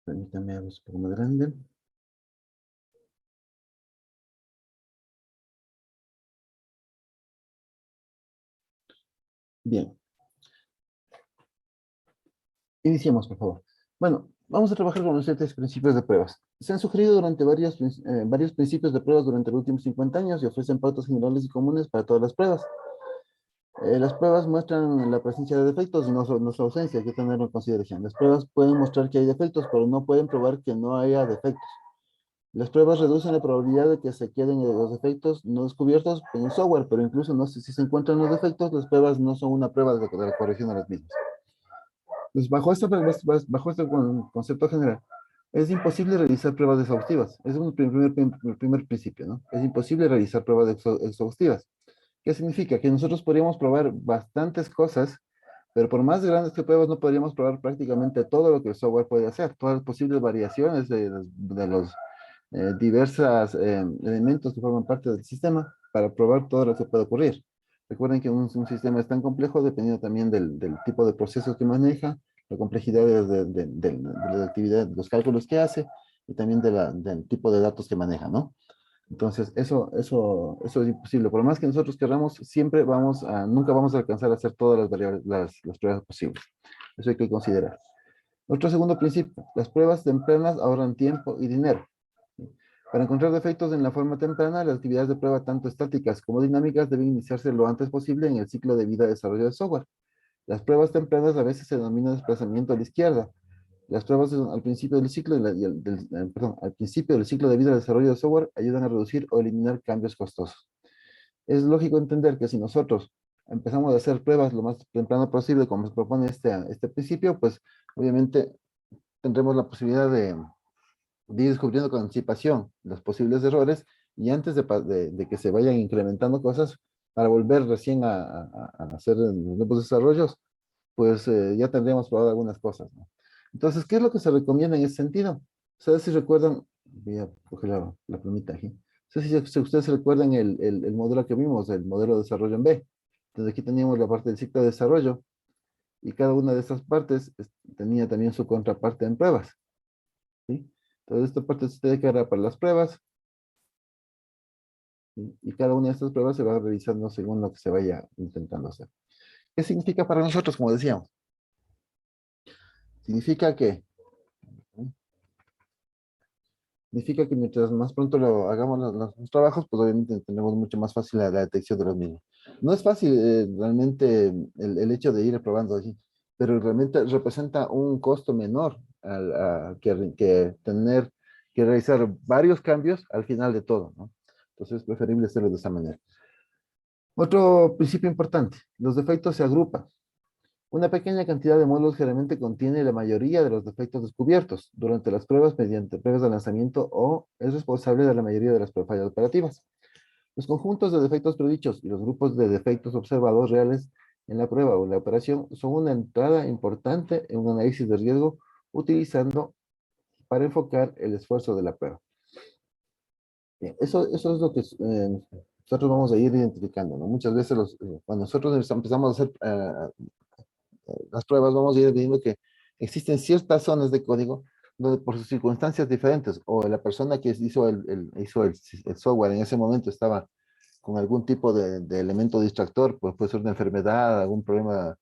Permítame algo un poco más grande. Bien, iniciemos, por favor. Bueno, vamos a trabajar con los 7 principios de pruebas. Se han sugerido durante varios principios de pruebas durante los últimos 50 años y ofrecen pautas generales y comunes para todas las pruebas. Las pruebas muestran la presencia de defectos y no su ausencia, hay que tenerlo en consideración. Las pruebas pueden mostrar que hay defectos, pero no pueden probar que no haya defectos. Las pruebas reducen la probabilidad de que se queden los defectos no descubiertos en el software, pero incluso no sé si se encuentran los defectos, las pruebas no son una prueba de la corrección de los mismos. Pues bajo este concepto general, es imposible realizar pruebas exhaustivas. Es un primer principio, ¿no? Es imposible realizar pruebas exhaustivas. ¿Qué significa? Que nosotros podríamos probar bastantes cosas, pero por más grandes que pruebas no podríamos probar prácticamente todo lo que el software puede hacer, todas las posibles variaciones de los diversos elementos que forman parte del sistema para probar todo lo que puede ocurrir. Recuerden que un sistema es tan complejo dependiendo también del tipo de procesos que maneja, la complejidad de la actividad, de los cálculos que hace y también del tipo de datos que maneja, ¿no? Entonces, eso es imposible. Por más que nosotros queramos, nunca vamos a alcanzar a hacer todas las variables, las pruebas posibles. Eso hay que considerar. Otro segundo principio, las pruebas tempranas ahorran tiempo y dinero. Para encontrar defectos en la forma temprana, las actividades de prueba tanto estáticas como dinámicas deben iniciarse lo antes posible en el ciclo de vida de desarrollo del software. Las pruebas tempranas a veces se denominan desplazamiento a la izquierda. Las pruebas al principio del ciclo, al principio del ciclo de vida de desarrollo del software ayudan a reducir o eliminar cambios costosos. Es lógico entender que si nosotros empezamos a hacer pruebas lo más temprano posible, como se propone este principio, pues obviamente tendremos la posibilidad de ir descubriendo con anticipación los posibles errores y antes de que se vayan incrementando cosas para volver recién a hacer nuevos desarrollos, pues ya tendríamos probado algunas cosas, ¿no? Entonces, ¿qué es lo que se recomienda en ese sentido? Ustedes si recuerdan, voy a coger la plumita aquí. Si ustedes recuerdan el modelo que vimos, el modelo de desarrollo en B. Entonces aquí teníamos la parte del ciclo de desarrollo y cada una de estas partes tenía también su contraparte en pruebas, ¿sí? Entonces esta parte se tiene que dar para las pruebas, ¿sí? Y cada una de estas pruebas se va revisando según lo que se vaya intentando hacer. ¿Qué significa para nosotros, como decíamos? Significa que Significa que mientras más pronto lo hagamos los trabajos, pues obviamente tenemos mucho más fácil la detección de los mismos. No es fácil realmente el hecho de ir probando así, pero realmente representa un costo menor que tener que realizar varios cambios al final de todo, ¿no? Entonces es preferible hacerlo de esa manera. Otro principio importante, los defectos se agrupan. Una pequeña cantidad de módulos generalmente contiene la mayoría de los defectos descubiertos durante las pruebas mediante pruebas de lanzamiento o es responsable de la mayoría de las fallas operativas. Los conjuntos de defectos predichos y los grupos de defectos observados reales en la prueba o en la operación son una entrada importante en un análisis de riesgo utilizando para enfocar el esfuerzo de la prueba. Bien, eso es lo que nosotros vamos a ir identificando, ¿no? Muchas veces cuando nosotros empezamos a hacer las pruebas, vamos a ir viendo que existen ciertas zonas de código donde por sus circunstancias diferentes, o la persona que hizo el software en ese momento estaba con algún tipo de elemento distractor, pues puede ser una enfermedad, algún problema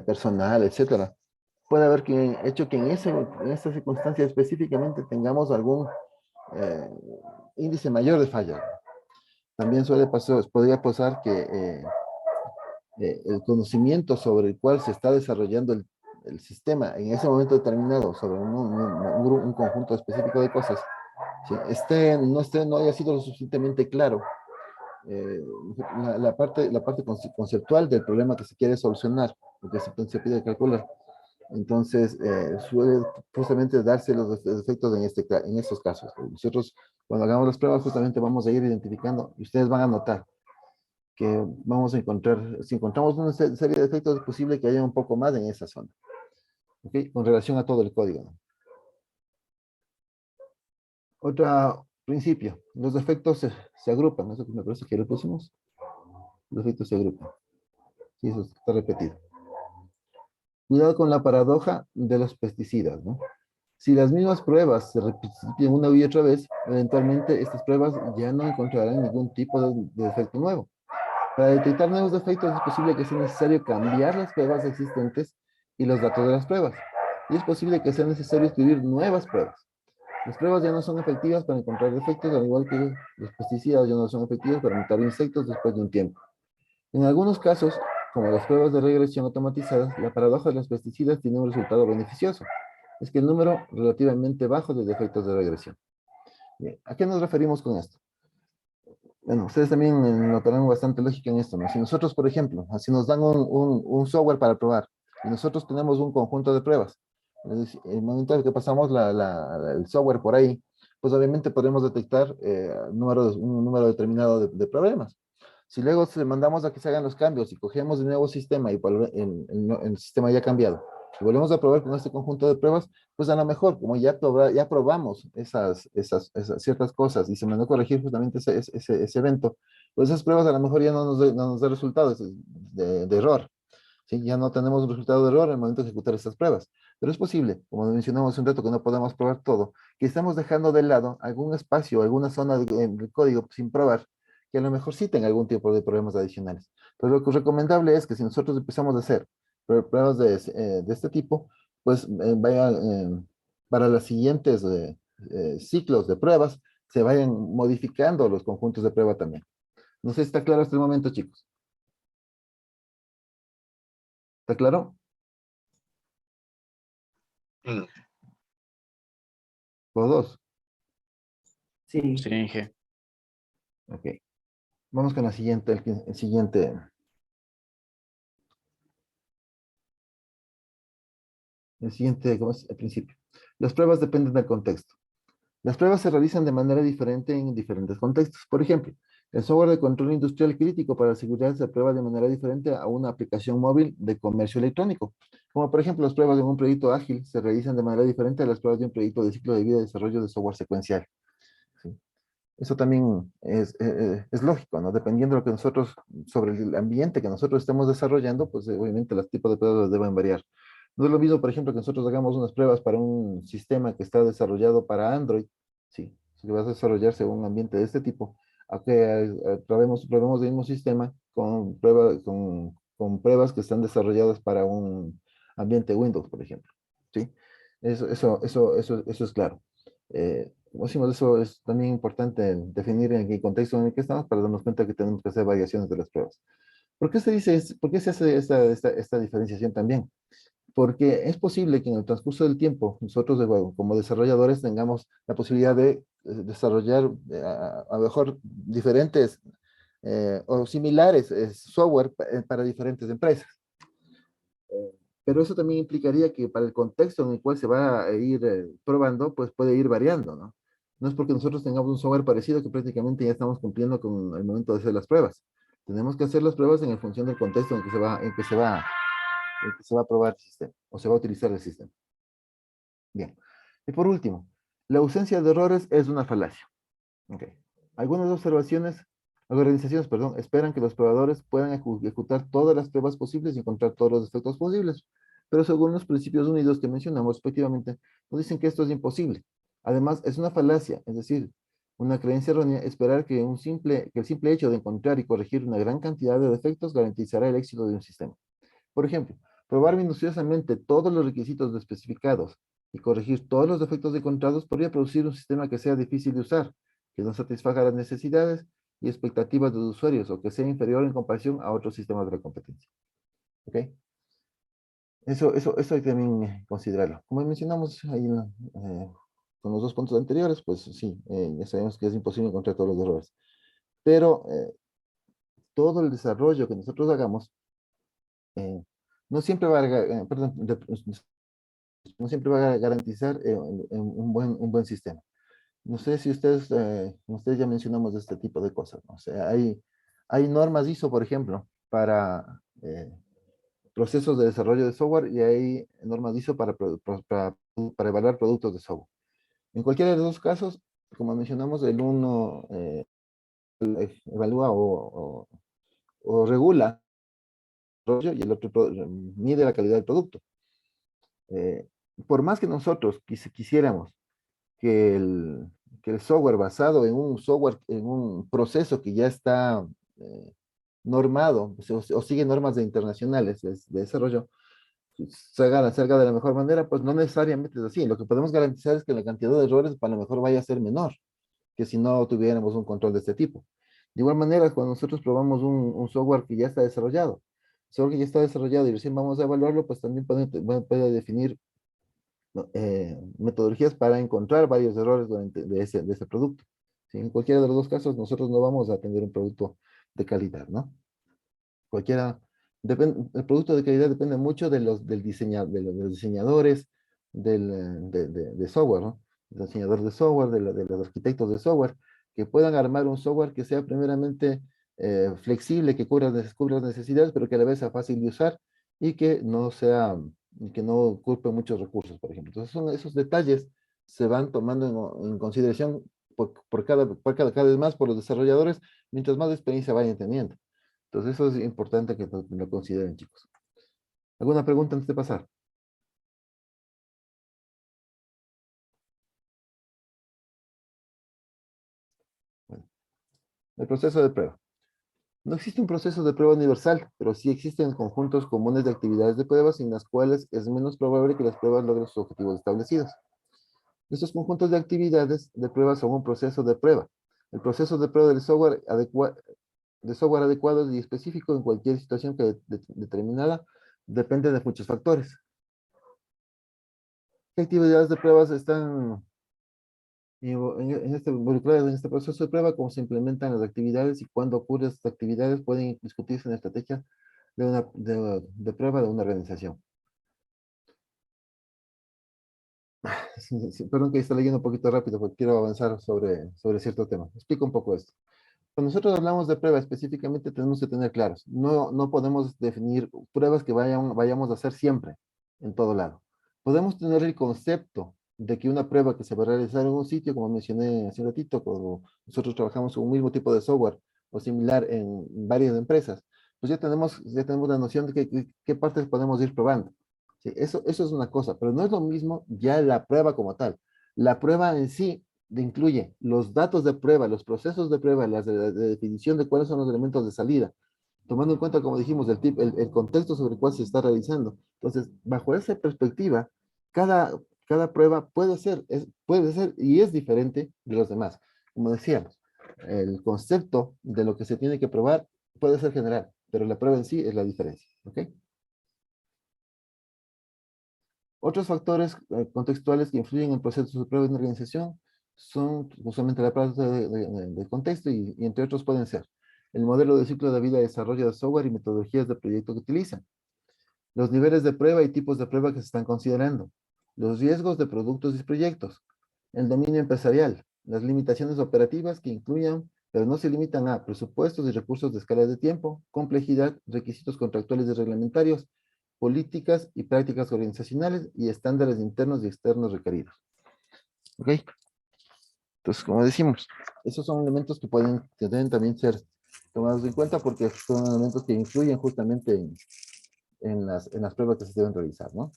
personal, etcétera. Puede haber hecho que en esa circunstancia específicamente tengamos algún eh, índice mayor de falla. También podría pasar que el conocimiento sobre el cual se está desarrollando el sistema en ese momento determinado sobre un conjunto específico de cosas, ¿sí? No haya sido lo suficientemente claro. eh, la parte conceptual del problema que se quiere solucionar, lo que se pide calcular. Entonces, suele justamente darse los defectos en estos casos. Nosotros, cuando hagamos las pruebas, justamente vamos a ir identificando y ustedes van a notar que vamos a encontrar, si encontramos una serie de defectos, es posible que haya un poco más en esa zona, ¿ok? Con relación a todo el código, ¿no? Otro principio, los defectos se agrupan, eso que me parece que lo pusimos, los defectos se agrupan, sí, eso está repetido. Cuidado con la paradoja de los pesticidas, ¿no? Si las mismas pruebas se repiten una y otra vez, eventualmente estas pruebas ya no encontrarán ningún tipo de defecto nuevo. Para detectar nuevos defectos es posible que sea necesario cambiar las pruebas existentes y los datos de las pruebas. Y es posible que sea necesario escribir nuevas pruebas. Las pruebas ya no son efectivas para encontrar defectos, al igual que los pesticidas ya no son efectivos para matar insectos después de un tiempo. En algunos casos, como las pruebas de regresión automatizadas, la paradoja de los pesticidas tiene un resultado beneficioso. Es que el número relativamente bajo de defectos de regresión. Bien, ¿a qué nos referimos con esto? Bueno, ustedes también notarán bastante lógica en esto, ¿no? Si nosotros, por ejemplo, si nos dan un software para probar y nosotros tenemos un conjunto de pruebas, es decir, el momento en que pasamos el software por ahí, pues obviamente podemos detectar un número determinado de problemas. Si luego se mandamos a que se hagan los cambios y cogemos el nuevo sistema y el sistema ya ha cambiado, y volvemos a probar con este conjunto de pruebas, pues a lo mejor, como ya probamos esas ciertas cosas y se mandó a corregir justamente ese evento, pues esas pruebas a lo mejor ya no nos da resultados de error. ¿Sí? Ya no tenemos un resultado de error en el momento de ejecutar estas pruebas. Pero es posible, como mencionamos un rato, que no podemos probar todo, que estamos dejando de lado algún espacio, alguna zona del código sin probar, que a lo mejor sí tenga algún tipo de problemas adicionales. Pero lo que es recomendable es que si nosotros empezamos a hacer pruebas de este tipo, pues para los siguientes ciclos de pruebas, se vayan modificando los conjuntos de prueba también. No sé si está claro hasta el momento, chicos. ¿Está claro? Mm. Los dos. Sí. Sí, Inge. Ok. Vamos con la siguiente, el siguiente. El siguiente, ¿cómo es? El principio. Las pruebas dependen del contexto. Las pruebas se realizan de manera diferente en diferentes contextos. Por ejemplo, el software de control industrial crítico para la seguridad se prueba de manera diferente a una aplicación móvil de comercio electrónico. Como por ejemplo, las pruebas de un proyecto ágil se realizan de manera diferente a las pruebas de un proyecto de ciclo de vida de desarrollo de software secuencial. ¿Sí? Eso también es lógico, ¿no? Dependiendo de lo que nosotros, sobre el ambiente que nosotros estemos desarrollando, pues obviamente los tipos de pruebas deben variar. No es lo mismo, por ejemplo, que nosotros hagamos unas pruebas para un sistema que está desarrollado para Android, sí, que va a desarrollarse en un ambiente de este tipo, a que probemos el mismo sistema con pruebas que están desarrolladas para un ambiente Windows, por ejemplo, ¿sí? Eso es claro. Como decimos, eso es también importante definir en qué contexto en el que estamos para darnos cuenta que tenemos que hacer variaciones de las pruebas. ¿Por qué se dice, por qué se hace esta diferenciación también? Porque es posible que en el transcurso del tiempo nosotros como desarrolladores tengamos la posibilidad de desarrollar a lo mejor diferentes o similares software para diferentes empresas. Pero eso también implicaría que para el contexto en el cual se va a ir probando, pues puede ir variando, ¿no? No es porque nosotros tengamos un software parecido que prácticamente ya estamos cumpliendo con el momento de hacer las pruebas. Tenemos que hacer las pruebas en función del contexto en que se va a probar el sistema o se va a utilizar el sistema. Bien. Y por último, la ausencia de errores es una falacia. Okay. Algunas organizaciones, perdón, esperan que los probadores puedan ejecutar todas las pruebas posibles y encontrar todos los defectos posibles. Pero según los principios unidos que mencionamos respectivamente, nos dicen que esto es imposible. Además, es una falacia, es decir, una creencia errónea esperar que que el simple hecho de encontrar y corregir una gran cantidad de defectos garantizará el éxito de un sistema. Por ejemplo, probar minuciosamente todos los requisitos especificados y corregir todos los defectos encontrados podría producir un sistema que sea difícil de usar, que no satisfaga las necesidades y expectativas de los usuarios o que sea inferior en comparación a otros sistemas de la competencia. ¿Ok? Eso hay que también considerarlo. Como mencionamos ahí con los dos puntos anteriores, pues sí, ya sabemos que es imposible encontrar todos los errores. Pero todo el desarrollo que nosotros hagamos eh, no siempre va a, perdón, no siempre va a garantizar un buen sistema. No sé si ustedes ya mencionamos de este tipo de cosas, ¿no? O sea, hay normas ISO, por ejemplo, para procesos de desarrollo de software y hay normas ISO para evaluar productos de software. En cualquiera de los dos casos, como mencionamos, el uno evalúa o regula el desarrollo y el otro mide la calidad del producto. por más que nosotros quisiéramos que que el software basado en un software, en un proceso que ya está normado, o sigue normas internacionales de desarrollo, salga de la mejor manera, pues no necesariamente es así. Lo que podemos garantizar es que la cantidad de errores para lo mejor vaya a ser menor que si no tuviéramos un control de este tipo. De igual manera, cuando nosotros probamos un software que ya está desarrollado, software que ya está desarrollado y recién vamos a evaluarlo, pues también puede definir, ¿no?, metodologías para encontrar varios errores de ese producto. ¿Sí? En cualquiera de los dos casos, nosotros no vamos a tener un producto de calidad, ¿no? Cualquiera, el producto de calidad depende mucho de los diseñadores de software, ¿no? Del diseñador de software, de los arquitectos de software, que puedan armar un software que sea primeramente flexible, que cubra las necesidades, pero que a la vez sea fácil de usar y que no sea, que no ocupe muchos recursos, por ejemplo. Entonces, esos detalles se van tomando en consideración cada vez más por los desarrolladores, mientras más experiencia vayan teniendo. Entonces eso es importante que lo consideren, chicos. ¿Alguna pregunta antes de pasar? Bueno, el proceso de prueba. No existe un proceso de prueba universal, pero sí existen conjuntos comunes de actividades de pruebas en las cuales es menos probable que las pruebas logren sus objetivos establecidos. Estos conjuntos de actividades de prueba son un proceso de prueba. El proceso de prueba de software adecuado y específico en cualquier situación determinada depende de muchos factores. ¿Qué actividades de pruebas están involucradas en este proceso de prueba? ¿Cómo se implementan las actividades y cuándo ocurren estas actividades? Pueden discutirse en la estrategia de prueba de una organización. Sí, perdón que está leyendo un poquito rápido porque quiero avanzar sobre cierto tema. Explico un poco esto. Cuando nosotros hablamos de prueba específicamente tenemos que tener claros. No podemos definir pruebas que vayamos a hacer siempre, en todo lado. Podemos tener el concepto de que una prueba que se va a realizar en un sitio, como mencioné hace un ratito, cuando nosotros trabajamos con un mismo tipo de software o similar en varias empresas, pues ya tenemos la noción de qué partes podemos ir probando. Sí, eso es una cosa, pero no es lo mismo ya la prueba como tal. La prueba en sí incluye los datos de prueba, los procesos de prueba, de definición de cuáles son los elementos de salida, tomando en cuenta, como dijimos, el contexto sobre el cual se está realizando. Entonces, bajo esa perspectiva, cada prueba puede ser y es diferente de los demás. Como decíamos, el concepto de lo que se tiene que probar puede ser general, pero la prueba en sí es la diferencia. ¿Ok? Otros factores contextuales que influyen en el proceso de prueba de una organización son usualmente la parte de contexto y entre otros pueden ser el modelo de ciclo de vida de desarrollo de software y metodologías de proyecto que utilizan, los niveles de prueba y tipos de prueba que se están considerando, los riesgos de productos y proyectos, el dominio empresarial, las limitaciones operativas que incluyan, pero no se limitan a presupuestos y recursos de escala de tiempo, complejidad, requisitos contractuales y reglamentarios, políticas y prácticas organizacionales y estándares internos y externos requeridos. ¿Ok? Entonces, como decimos, esos son elementos que deben también ser tomados en cuenta porque son elementos que influyen justamente en las pruebas que se deben realizar, ¿no?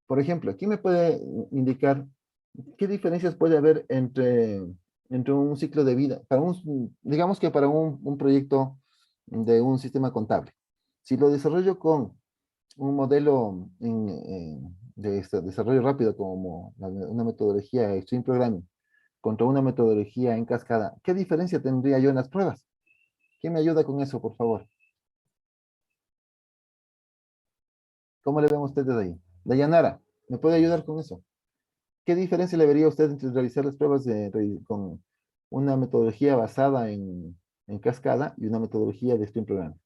Por ejemplo, aquí me puede indicar qué diferencias puede haber entre un ciclo de vida, digamos que para un proyecto de un sistema contable. Si lo desarrollo con un modelo desarrollo rápido como una metodología Extreme Programming contra una metodología en cascada, ¿qué diferencia tendría yo en las pruebas? ¿Quién me ayuda con eso, por favor? ¿Cómo le ven ustedes ahí? Dayanara, ¿me puede ayudar con eso? ¿Qué diferencia le vería a usted entre realizar las pruebas con una metodología basada en cascada y una metodología de Extreme Programming?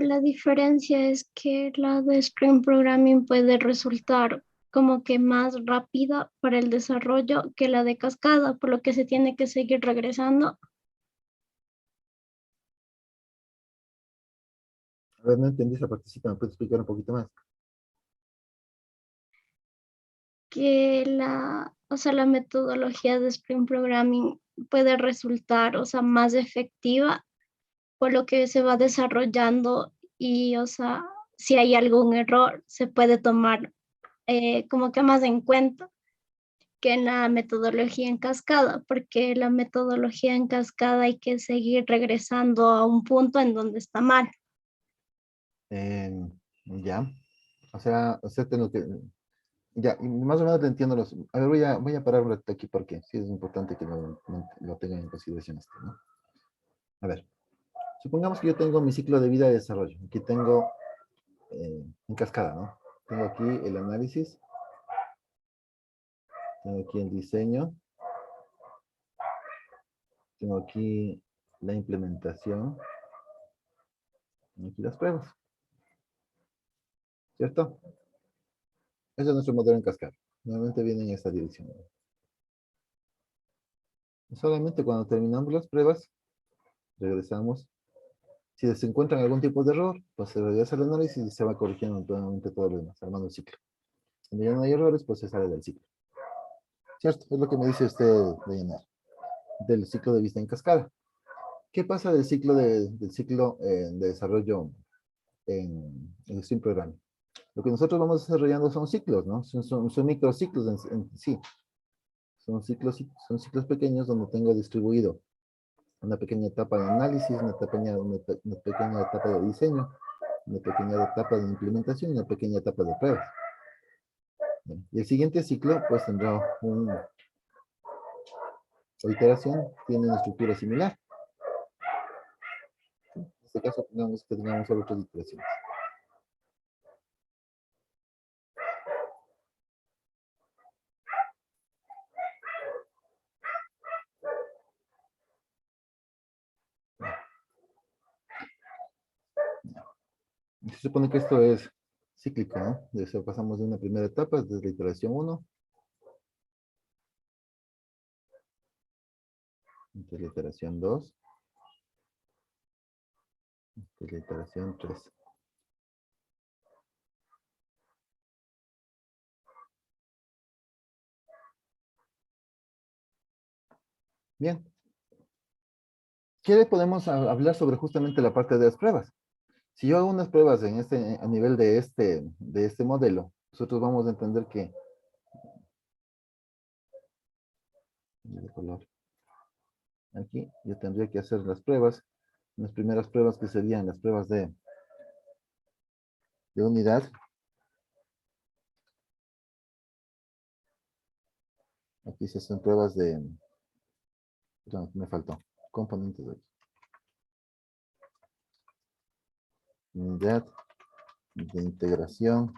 La diferencia es que la de Screen Programming puede resultar como que más rápida para el desarrollo que la de cascada, por lo que se tiene que seguir regresando. A ver, no entendí esa partecita, ¿me puede explicar un poquito más? que la metodología de Spring Programming puede resultar, más efectiva por lo que se va desarrollando y, si hay algún error, se puede tomar como que más en cuenta que en la metodología en cascada, porque la metodología en cascada hay que seguir regresando a un punto en donde está mal. Ya. O sea, tengo que... Ya, y más o menos te entiendo los... A ver, voy a parar un rato aquí porque sí es importante que lo tengan en consideración esto, ¿no? A ver, supongamos que yo tengo mi ciclo de vida de desarrollo. Aquí tengo en cascada, ¿no? Tengo aquí el análisis, tengo aquí el diseño, tengo aquí la implementación, tengo aquí las pruebas, ¿cierto? Ese es nuestro modelo en cascada. Normalmente viene en esta dirección. Solamente cuando terminamos las pruebas, regresamos. Si se encuentran algún tipo de error, pues se regresa al análisis y se va corrigiendo nuevamente todo lo demás, armando el ciclo. Cuando ya no hay errores, pues se sale del ciclo. ¿Cierto? Es lo que me dice usted de llenar. Del ciclo de vista en cascada. ¿Qué pasa del ciclo de desarrollo en Stream Programming? Lo que nosotros vamos desarrollando son ciclos, ¿no? Son microciclos en sí. Son ciclos pequeños donde tengo distribuido una pequeña etapa de análisis, una pequeña etapa de diseño, una pequeña etapa de implementación y una pequeña etapa de pruebas. Bien. Y el siguiente ciclo, pues tendrá o iteración, tiene una estructura similar. En este caso, tengamos solo 3 iteraciones. Se supone que esto es cíclico, ¿no? Pasamos de una primera etapa, desde la iteración 1, la iteración 2, la iteración 3. Bien. ¿Qué podemos hablar sobre justamente la parte de las pruebas? Si yo hago unas pruebas a nivel de este modelo, nosotros vamos a entender que de color. Aquí yo tendría que hacer las pruebas, las primeras pruebas que serían las pruebas de unidad. Aquí se hacen pruebas de, perdón, me faltó, componentes de unidad, de integración,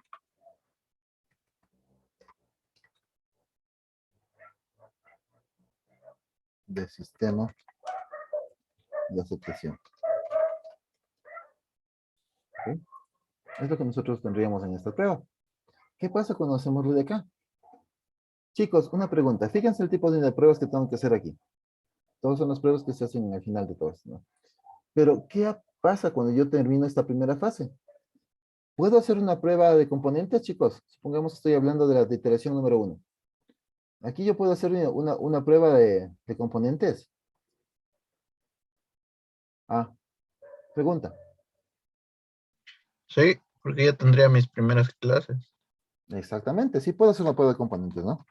de sistema, de aceptación. ¿Okay? Es lo que nosotros tendríamos en esta prueba. ¿Qué pasa cuando hacemos lo de acá? Chicos, una pregunta. Fíjense el tipo de pruebas que tengo que hacer aquí. Todas son las pruebas que se hacen al final de todo esto, ¿no? Pero, ¿qué pasa cuando yo termino esta primera fase? ¿Puedo hacer una prueba de componentes, chicos? Supongamos que estoy hablando de la iteración número 1. Aquí yo puedo hacer una prueba de componentes. Ah, pregunta. Sí, porque ya tendría mis primeras clases. Exactamente, sí puedo hacer una prueba de componentes, ¿no?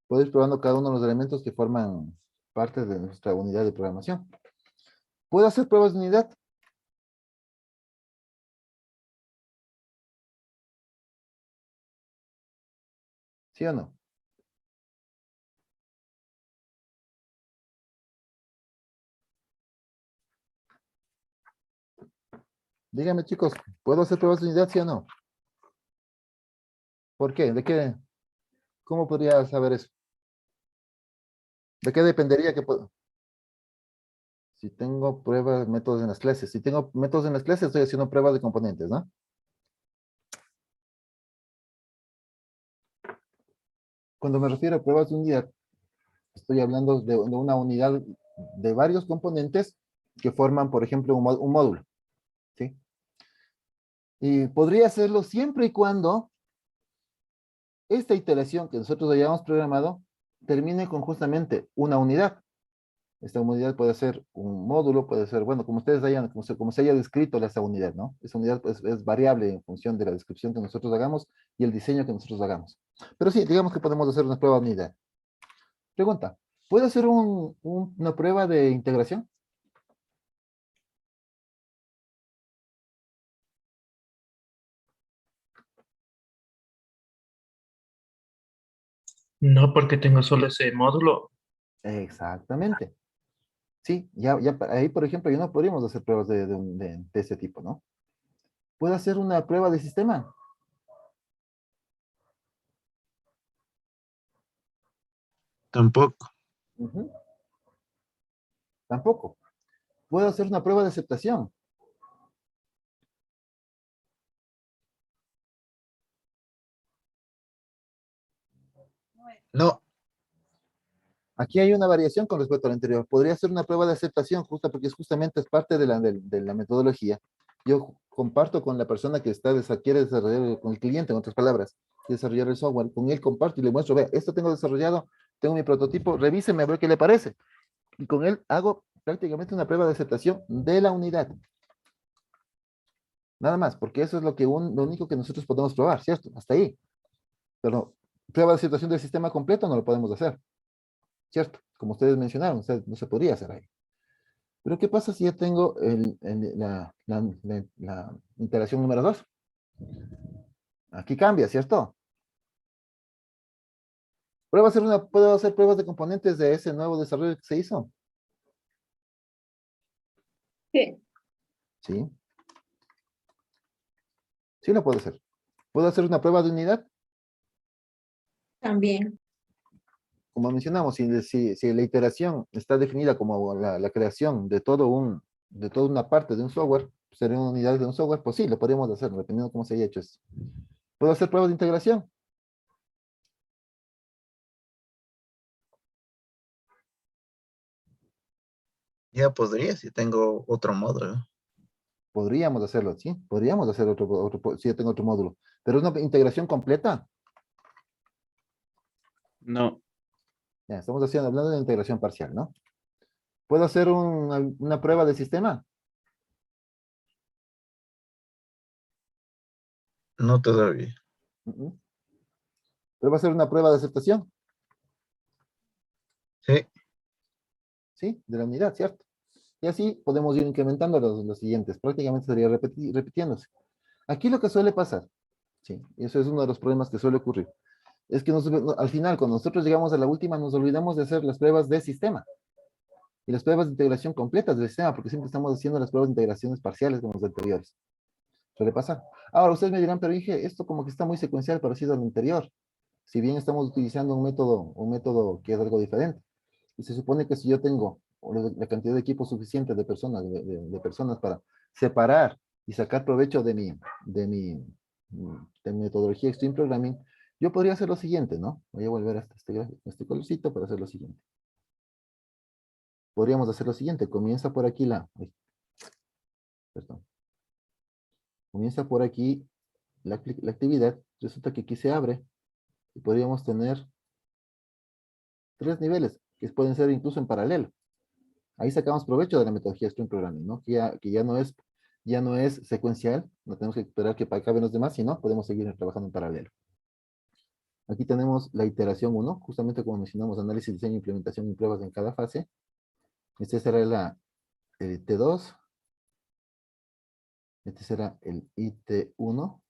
Puedo ir probando cada uno de los elementos que forman parte de nuestra unidad de programación. ¿Puedo hacer pruebas de unidad? ¿Sí o no? Díganme, chicos, ¿puedo hacer pruebas de unidad, sí o no? ¿Por qué? ¿De qué? ¿Cómo podría saber eso? ¿De qué dependería que puedo? Si tengo pruebas, métodos en las clases. Si tengo métodos en las clases, estoy haciendo pruebas de componentes, ¿no? Cuando me refiero a pruebas de unidad, estoy hablando de una unidad de varios componentes que forman, por ejemplo, un módulo, ¿sí? Y podría hacerlo siempre y cuando esta iteración que nosotros hayamos programado termine con justamente una unidad. Esta unidad puede ser un módulo, puede ser, bueno, como ustedes hayan, como se haya descrito esa unidad, ¿no? Esa unidad pues, es variable en función de la descripción que nosotros hagamos y el diseño que nosotros hagamos. Pero sí, digamos que podemos hacer una prueba de unidad. Pregunta, ¿puedo hacer una prueba de integración? No, porque tengo solo ese módulo. Exactamente. Sí, ya ahí, por ejemplo, ya no podríamos hacer pruebas de ese tipo, ¿no? ¿Puedo hacer una prueba de sistema? Tampoco. Ujú. Tampoco. ¿Puedo hacer una prueba de aceptación? No, Aquí hay una variación con respecto al anterior. Podría ser una prueba de aceptación, justo porque justamente es parte de la metodología. Yo comparto con la persona que quiere desarrollar, con el cliente, en otras palabras, desarrollar el software. Con él comparto y le muestro, vea, esto tengo desarrollado, tengo mi prototipo, revíseme a ver qué le parece. Y con él hago prácticamente una prueba de aceptación de la unidad. Nada más, porque eso es lo único que nosotros podemos probar, ¿cierto? Hasta ahí. Pero prueba de aceptación del sistema completo no lo podemos hacer, ¿cierto? Como ustedes mencionaron, no se podría hacer ahí. Pero ¿qué pasa si ya tengo la interacción número 2? Aquí cambia, ¿cierto? ¿Puedo hacer pruebas de componentes de ese nuevo desarrollo que se hizo? Sí. Sí, sí lo puedo hacer. ¿Puedo hacer una prueba de unidad? También. Como mencionamos, si la iteración está definida como la creación de toda una parte de un software, sería una unidad de un software, pues sí, lo podríamos hacer, dependiendo de cómo se haya hecho eso. ¿Puedo hacer pruebas de integración? ya podría si tengo otro módulo. Podríamos hacerlo, ¿sí? Podríamos hacer si yo tengo otro módulo. Pero es una integración completa. No, Ya, estamos hablando de integración parcial, ¿no? ¿Puedo hacer una prueba de sistema? No todavía. Uh-uh. ¿Puedo hacer una prueba de aceptación? Sí, Sí, de la unidad, ¿cierto? Y así podemos ir incrementando los siguientes. Prácticamente estaría repitiéndose. Aquí lo que suele pasar, sí, y eso es uno de los problemas que suele ocurrir, es que al final, cuando nosotros llegamos a la última, nos olvidamos de hacer las pruebas de sistema y las pruebas de integración completas del sistema, porque siempre estamos haciendo las pruebas de integraciones parciales como los anteriores. Suele pasar. Ahora, ustedes me dirán, pero dije, esto como que está muy secuencial, parecido al anterior. Si bien estamos utilizando un método que es algo diferente. Y se supone que si yo tengo la cantidad de equipos suficiente de personas, de personas para separar y sacar provecho de mi, de mi metodología Extreme Programming, yo podría hacer lo siguiente, ¿no? Voy a volver a este colorcito para hacer lo siguiente. Podríamos hacer lo siguiente. Comienza por aquí perdón. Comienza por aquí la actividad. Resulta que aquí se abre y podríamos tener 3 niveles que pueden ser incluso en paralelo. Ahí sacamos provecho de la metodología Stream Programming, ¿no? Que ya no es secuencial, no tenemos que esperar que acaben los demás, sino podemos seguir trabajando en paralelo. Aquí tenemos la iteración 1, justamente como mencionamos, análisis, diseño, implementación y pruebas en cada fase. Este será el T2, este será el IT1,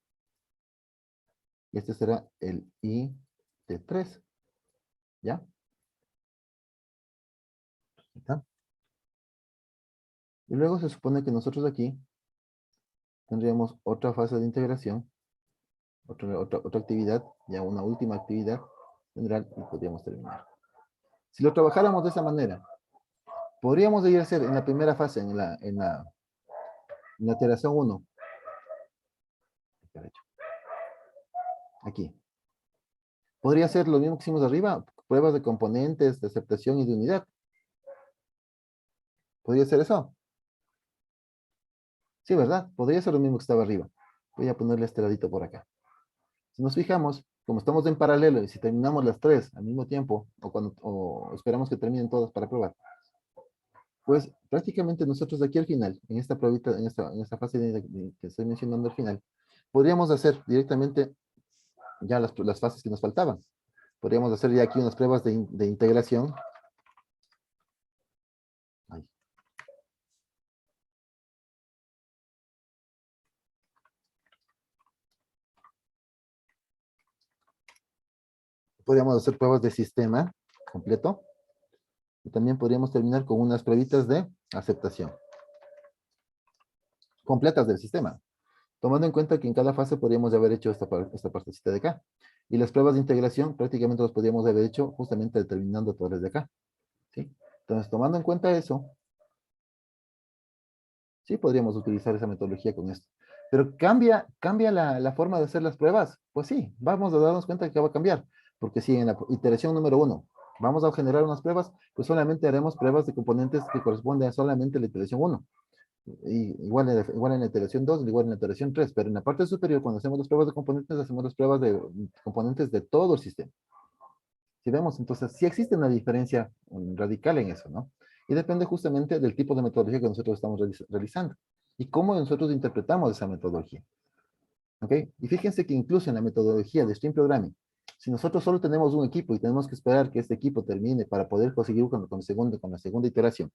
y este será el IT3, ¿ya? ¿Está? Y luego se supone que nosotros aquí tendríamos otra fase de integración, otra actividad, ya una última actividad general y podríamos terminar. Si lo trabajáramos de esa manera, podríamos ir a hacer en la primera fase, en la iteración 1, aquí. Podría ser lo mismo que hicimos arriba, pruebas de componentes, de aceptación y de unidad. ¿Podría ser eso? Sí, ¿verdad? Podría ser lo mismo que estaba arriba. Voy a ponerle este ladito por acá. Si nos fijamos, como estamos en paralelo y si terminamos las tres al mismo tiempo o esperamos que terminen todas para probar, pues prácticamente nosotros de aquí al final, en esta pruebita, en esta fase que estoy mencionando al final, podríamos hacer directamente ya las fases que nos faltaban. Podríamos hacer ya aquí unas pruebas de integración. Ahí. Podríamos hacer pruebas de sistema completo. Y también podríamos terminar con unas pruebitas de aceptación. Completas del sistema. Tomando en cuenta que en cada fase podríamos haber hecho esta partecita de acá. Y las pruebas de integración prácticamente las podríamos haber hecho justamente determinando todas las de acá. ¿Sí? Entonces, tomando en cuenta eso, sí podríamos utilizar esa metodología con esto. Pero cambia la forma de hacer las pruebas. Pues sí, vamos a darnos cuenta que va a cambiar. Porque si en la iteración número 1 vamos a generar unas pruebas, pues solamente haremos pruebas de componentes que corresponden a solamente la iteración 1. Igual en la iteración 2, igual en la iteración 3, pero en la parte superior, cuando hacemos las pruebas de componentes, hacemos las pruebas de componentes de todo el sistema. Si vemos, entonces, sí existe una diferencia radical en eso, ¿no? Y depende justamente del tipo de metodología que nosotros estamos realizando y cómo nosotros interpretamos esa metodología. ¿Ok? Y fíjense que incluso en la metodología de Stream Programming, si nosotros solo tenemos un equipo y tenemos que esperar que este equipo termine para poder conseguir con la segunda iteración,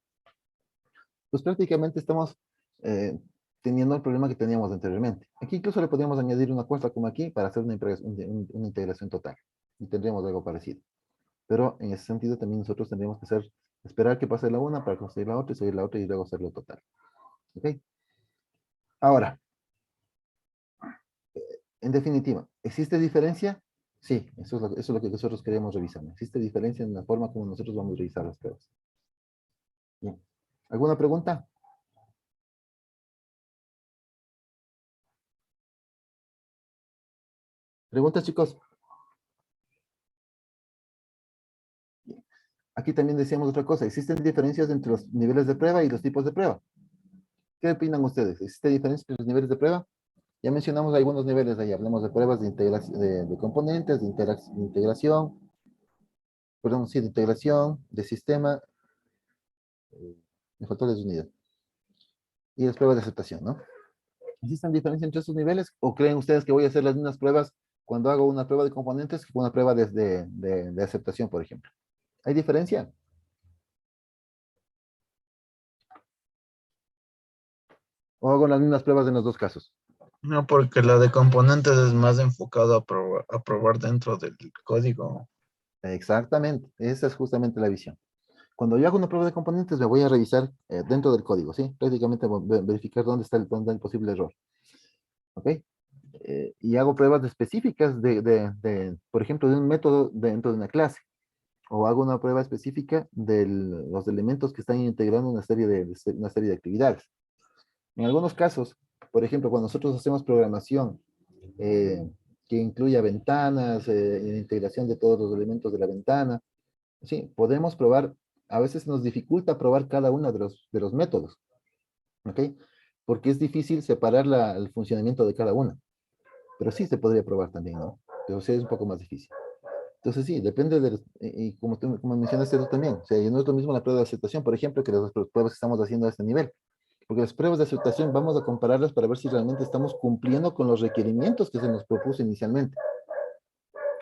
pues prácticamente estamos teniendo el problema que teníamos anteriormente. Aquí incluso le podríamos añadir una cuarta como aquí para hacer una integración total. Y tendríamos algo parecido. Pero en ese sentido también nosotros tendríamos que esperar que pase la una para conseguir la otra y seguir la otra y luego hacerlo total. ¿Ok? Ahora, en definitiva, ¿existe diferencia? Sí, eso es lo que nosotros queremos revisar. ¿Existe diferencia en la forma como nosotros vamos a revisar las pruebas? Bien. ¿Alguna pregunta? ¿Preguntas, chicos? Aquí también decíamos otra cosa. ¿Existen diferencias entre los niveles de prueba y los tipos de prueba? ¿Qué opinan ustedes? ¿Existe diferencia entre los niveles de prueba? Ya mencionamos algunos niveles de ahí. Hablemos de pruebas de integración, de componentes, de integración, perdón, sí, de integración, de sistema, de factores de unidad. Y las pruebas de aceptación, ¿no? ¿Existen diferencias entre estos niveles? ¿O creen ustedes que voy a hacer las mismas pruebas cuando hago una prueba de componentes que una prueba de aceptación, por ejemplo? ¿Hay diferencia? ¿O hago las mismas pruebas en los dos casos? No, porque la de componentes es más enfocado a probar dentro del código. Exactamente, esa es justamente la visión. Cuando yo hago una prueba de componentes, me voy a revisar dentro del código, ¿sí? Prácticamente verificar dónde está el posible error. ¿Ok? Y hago pruebas específicas por ejemplo, de un método dentro de una clase. O hago una prueba específica de los elementos que están integrando una serie de actividades. En algunos casos, por ejemplo, cuando nosotros hacemos programación que incluya ventanas, integración de todos los elementos de la ventana, sí, podemos probar, a veces nos dificulta probar cada uno de los métodos, ¿ok? Porque es difícil separar el funcionamiento de cada una, pero sí se podría probar también, ¿no? Pero sí es un poco más difícil. Entonces sí, depende y como mencionaste tú también, o sea, y no es lo mismo la prueba de aceptación, por ejemplo, que las pruebas que estamos haciendo a este nivel. Porque las pruebas de aceptación vamos a compararlas para ver si realmente estamos cumpliendo con los requerimientos que se nos propuso inicialmente.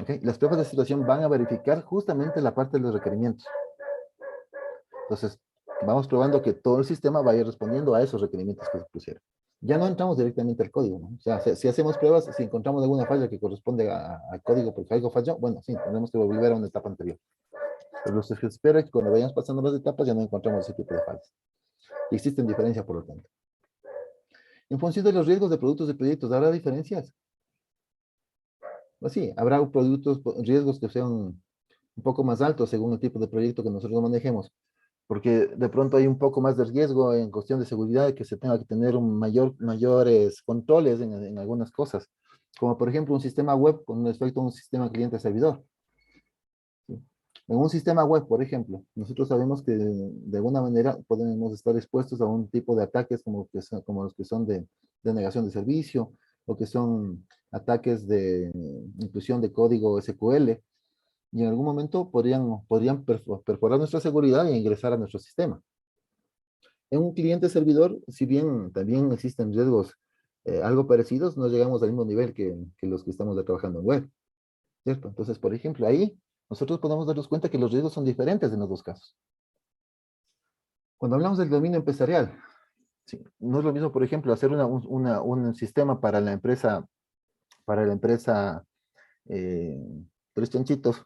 ¿Okay? Las pruebas de aceptación van a verificar justamente la parte de los requerimientos. Entonces, vamos probando que todo el sistema vaya respondiendo a esos requerimientos que se pusieron. Ya no entramos directamente al código, ¿no? O sea, si hacemos pruebas, si encontramos alguna falla que corresponde al código porque algo falló, bueno, sí, tenemos que volver a una etapa anterior. Pero lo que se espera es que cuando vayamos pasando las etapas ya no encontramos ese tipo de fallas. Y existen diferencias, por lo tanto. En función de los riesgos de productos y proyectos, ¿habrá diferencias? Pues sí, habrá riesgos que sean un poco más altos según el tipo de proyecto que nosotros manejemos, porque de pronto hay un poco más de riesgo en cuestión de seguridad, que se tenga que tener mayores controles en algunas cosas, como por ejemplo un sistema web con respecto a un sistema cliente-servidor. ¿Sí? En un sistema web, por ejemplo, nosotros sabemos que de alguna manera podemos estar expuestos a un tipo de ataques como los que son de negación de servicio, o que son ataques de inclusión de código SQL, y en algún momento podrían perforar nuestra seguridad e ingresar a nuestro sistema. En un cliente servidor, si bien también existen riesgos algo parecidos, no llegamos al mismo nivel que los que estamos trabajando en web, ¿cierto? Entonces, por ejemplo, ahí nosotros podemos darnos cuenta que los riesgos son diferentes en los dos casos. Cuando hablamos del dominio empresarial, sí, no es lo mismo, por ejemplo, hacer un sistema para la empresa Tres Chanchitos,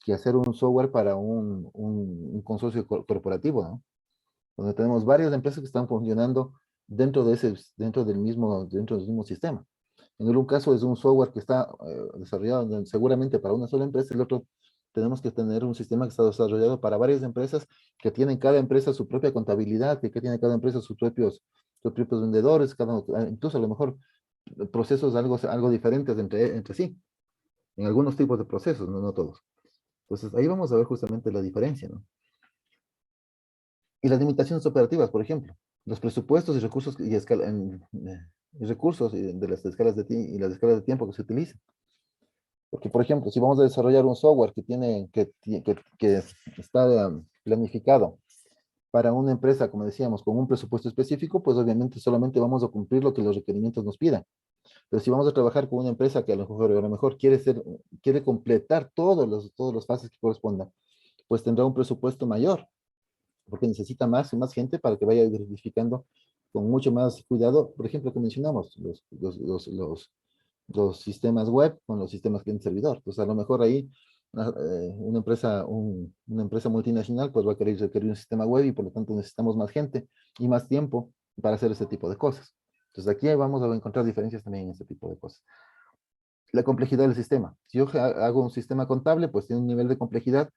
que hacer un software para un consorcio corporativo, ¿no? Donde tenemos varias empresas que están funcionando dentro del mismo sistema. En un caso es un software que está desarrollado seguramente para una sola empresa, el otro tenemos que tener un sistema que está desarrollado para varias empresas, que tienen cada empresa su propia contabilidad, que tiene cada empresa sus propios vendedores, incluso a lo mejor procesos algo diferentes entre sí, en algunos tipos de procesos, no todos. Entonces ahí vamos a ver justamente la diferencia, ¿no? Y las limitaciones operativas, por ejemplo, los presupuestos y recursos de las escalas y las escalas de tiempo que se utilizan. Porque, por ejemplo, si vamos a desarrollar un software que está planificado para una empresa, como decíamos, con un presupuesto específico, pues obviamente solamente vamos a cumplir lo que los requerimientos nos pidan. Pero si vamos a trabajar con una empresa que a lo mejor quiere completar todos los fases que correspondan, pues tendrá un presupuesto mayor, porque necesita más y más gente para que vaya verificando con mucho más cuidado, por ejemplo, que mencionamos, los sistemas web con los sistemas cliente-servidor. Entonces, a lo mejor ahí una empresa multinacional pues va a querer requerir un sistema web y por lo tanto necesitamos más gente y más tiempo para hacer ese tipo de cosas. Entonces, aquí vamos a encontrar diferencias también en este tipo de cosas. La complejidad del sistema. Si yo hago un sistema contable, pues tiene un nivel de complejidad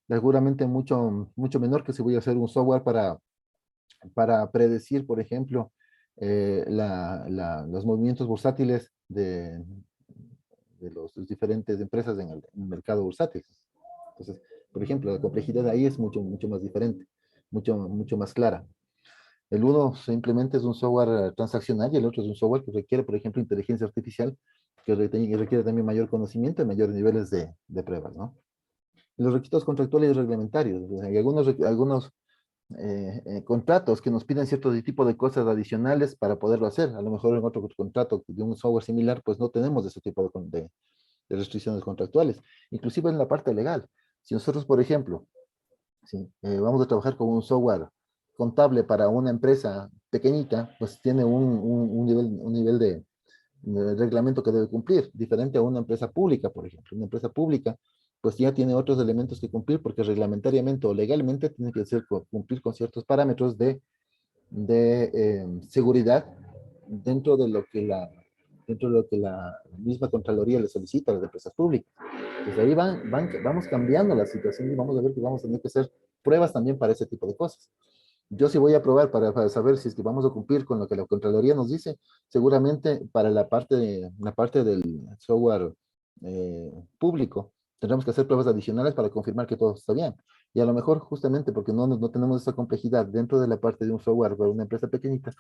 seguramente mucho menor que si voy a hacer un software para predecir, por ejemplo, los movimientos bursátiles de las diferentes empresas en el mercado bursátil. Entonces, por ejemplo, la complejidad ahí es mucho más diferente, mucho más clara. El uno simplemente es un software transaccional y el otro es un software que requiere, por ejemplo, inteligencia artificial, que requiere también mayor conocimiento y mayores niveles de pruebas, ¿no? Los requisitos contractuales y reglamentarios. Hay algunos contratos que nos piden cierto tipo de cosas adicionales para poderlo hacer. A lo mejor en otro contrato de un software similar, pues no tenemos ese tipo de restricciones contractuales. Inclusive en la parte legal. Si nosotros, por ejemplo, vamos a trabajar con un software contable para una empresa pequeñita, pues tiene un nivel de reglamento que debe cumplir, diferente a una empresa pública, por ejemplo. Una empresa pública, pues ya tiene otros elementos que cumplir porque reglamentariamente o legalmente tiene que cumplir con ciertos parámetros de seguridad dentro de lo que la misma Contraloría le solicita a las empresas públicas. Pues ahí vamos cambiando la situación y vamos a ver que vamos a tener que hacer pruebas también para ese tipo de cosas. Yo sí voy a probar para saber si es que vamos a cumplir con lo que la Contraloría nos dice. Seguramente para la parte del software público, tendremos que hacer pruebas adicionales para confirmar que todo está bien. Y a lo mejor justamente porque no tenemos esa complejidad dentro de la parte de un software para una empresa pequeñita,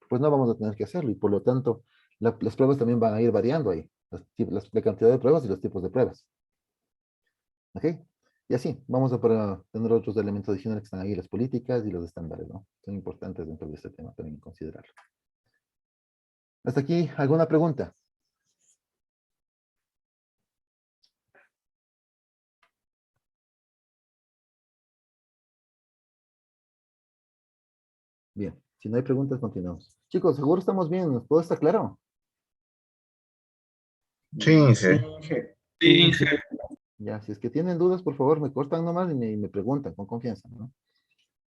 pues no vamos a tener que hacerlo. Y por lo tanto, las pruebas también van a ir variando ahí. La cantidad de pruebas y los tipos de pruebas. ¿Ok? Y así, vamos a tener otros elementos adicionales que están ahí, las políticas y los estándares, ¿no? Son importantes dentro de este tema también considerarlo. Hasta aquí, ¿alguna pregunta? Bien, si no hay preguntas, continuamos. Chicos, ¿seguro estamos bien? ¿Todo está claro? Sí, sí. Sí, Ya, si es que tienen dudas, por favor, me cortan nomás y me preguntan con confianza, ¿no?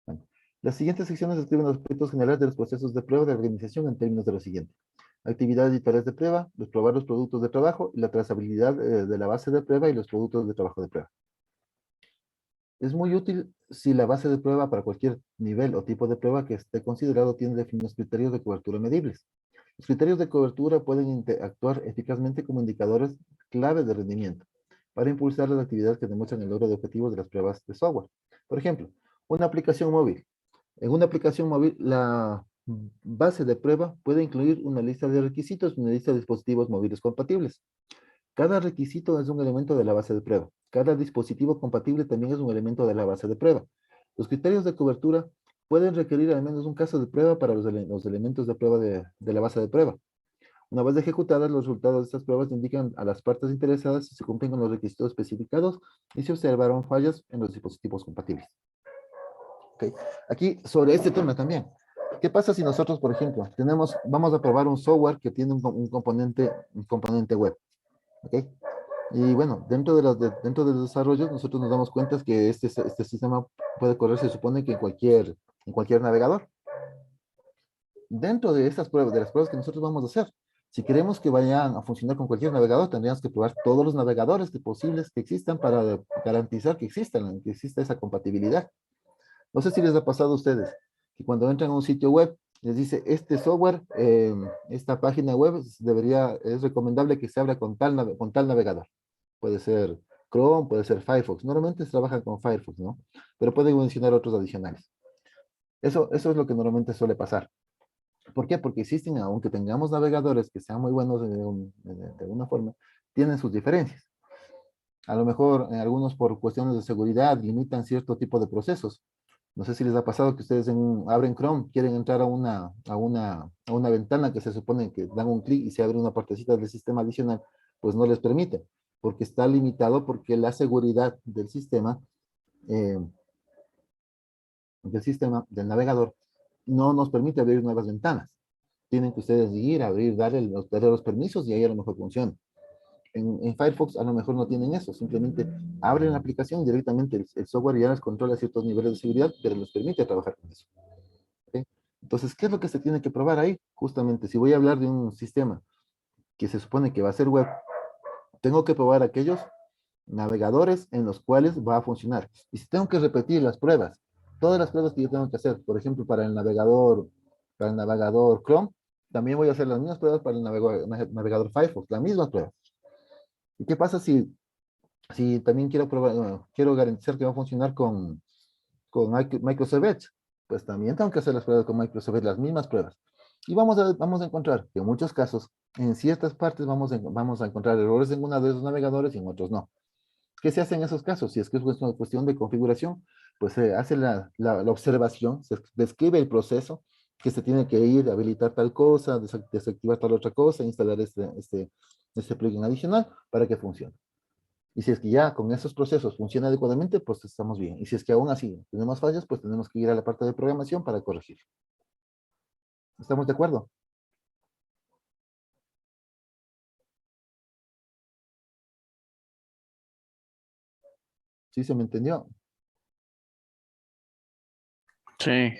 Bueno, las siguientes secciones describen los aspectos generales de los procesos de prueba de organización en términos de lo siguiente. Actividades y tareas de prueba, probar los productos de trabajo y la trazabilidad de la base de prueba y los productos de trabajo de prueba. Es muy útil si la base de prueba para cualquier nivel o tipo de prueba que esté considerado tiene definidos criterios de cobertura medibles. Los criterios de cobertura pueden actuar eficazmente como indicadores clave de rendimiento para impulsar las actividades que demuestran el logro de objetivos de las pruebas de software. Por ejemplo, una aplicación móvil. En una aplicación móvil, base de prueba puede incluir una lista de requisitos y una lista de dispositivos móviles compatibles. Cada requisito es un elemento de la base de prueba. Cada dispositivo compatible también es un elemento de la base de prueba. Los criterios de cobertura pueden requerir al menos un caso de prueba para los elementos de prueba de la base de prueba. Una vez ejecutadas, los resultados de estas pruebas indican a las partes interesadas si se cumplen con los requisitos especificados y si observaron fallas en los dispositivos compatibles. Okay. Aquí, sobre este tema también. ¿Qué pasa si nosotros, por ejemplo, vamos a probar un software que tiene un componente web? ¿Okay? Y bueno, dentro de los desarrollos, nosotros nos damos cuenta que este sistema puede correr, se supone que en cualquier navegador. Dentro de estas pruebas, de las pruebas que nosotros vamos a hacer, si queremos que vayan a funcionar con cualquier navegador, tendríamos que probar todos los navegadores posibles que existan para garantizar que exista esa compatibilidad. No sé si les ha pasado a ustedes que cuando entran a un sitio web, les dice, este software, esta página web es recomendable que se abra con tal navegador. Puede ser Chrome, puede ser Firefox. Normalmente se trabajan con Firefox, ¿no? Pero pueden mencionar otros adicionales. Eso es lo que normalmente suele pasar. ¿Por qué? Porque existen, aunque tengamos navegadores que sean muy buenos de alguna forma, tienen sus diferencias. A lo mejor algunos por cuestiones de seguridad limitan cierto tipo de procesos. No sé si les ha pasado que ustedes abren Chrome, quieren entrar a una ventana que se supone que dan un clic y se abre una partecita del sistema adicional, pues no les permite, porque está limitado porque la seguridad eh, del navegador, no nos permite abrir nuevas ventanas. Tienen que ustedes ir, darle los permisos y ahí a lo mejor funciona. En Firefox a lo mejor no tienen eso, simplemente abren la aplicación y directamente el software ya les controla ciertos niveles de seguridad, pero les permite trabajar con eso. ¿Okay? Entonces, ¿qué es lo que se tiene que probar ahí? Justamente, si voy a hablar de un sistema que se supone que va a ser web, tengo que probar aquellos navegadores en los cuales va a funcionar. Y si tengo que repetir las pruebas, todas las pruebas que yo tengo que hacer, por ejemplo, para el navegador Chrome, también voy a hacer las mismas pruebas para el navegador Firefox, las mismas pruebas. ¿Y qué pasa si también quiero garantizar que va a funcionar con Microsoft Edge? Pues también tengo que hacer las pruebas con Microsoft Edge, las mismas pruebas. Y vamos a encontrar que en muchos casos, en ciertas partes vamos a encontrar errores en uno de esos navegadores y en otros no. ¿Qué se hace en esos casos? Si es que es una cuestión de configuración, pues se hace la observación, se describe el proceso, que se tiene que ir, habilitar tal cosa, desactivar tal otra cosa, instalar este plugin adicional para que funcione. Y si es que ya con esos procesos funciona adecuadamente, pues estamos bien. Y si es que aún así tenemos fallas, pues tenemos que ir a la parte de programación para corregir. ¿Estamos de acuerdo? ¿Sí se me entendió? Sí.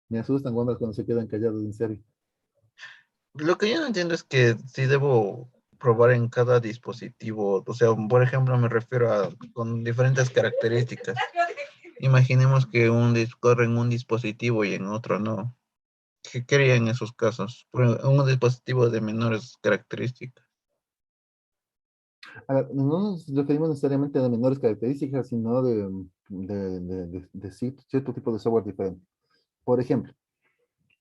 Me asustan cuando se quedan callados, en serio. Lo que yo no entiendo es que si debo probar en cada dispositivo, o sea, por ejemplo, me refiero a con diferentes características. Imaginemos que corre en un dispositivo y en otro no. ¿Qué haría en esos casos? Un dispositivo de menores características. A ver, no nos referimos necesariamente de menores características, sino de cierto tipo de software diferente. Por ejemplo,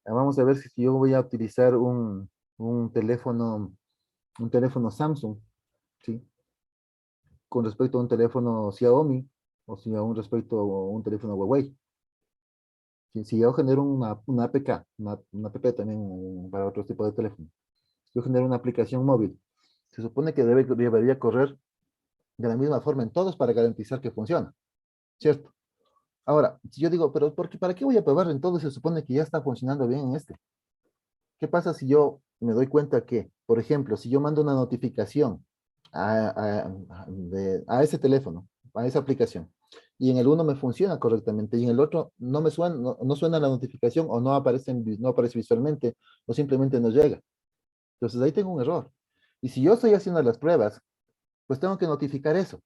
vamos a ver si yo voy a utilizar un teléfono Samsung, ¿sí? Con respecto a un teléfono Xiaomi, o si aún respecto a un teléfono Huawei. Si yo genero una APK, una app también para otro tipo de teléfono, yo genero una aplicación móvil, se supone que debería correr de la misma forma en todos para garantizar que funciona, ¿cierto? Ahora, si yo digo, pero ¿para qué voy a probar en todo? Se supone que ya está funcionando bien en este. ¿Qué pasa si yo me doy cuenta que, por ejemplo, si yo mando una notificación a ese teléfono, a esa aplicación, y en el uno me funciona correctamente, y en el otro no suena la notificación, o no aparece visualmente, o simplemente no llega? Entonces ahí tengo un error. Y si yo estoy haciendo las pruebas, pues tengo que notificar eso,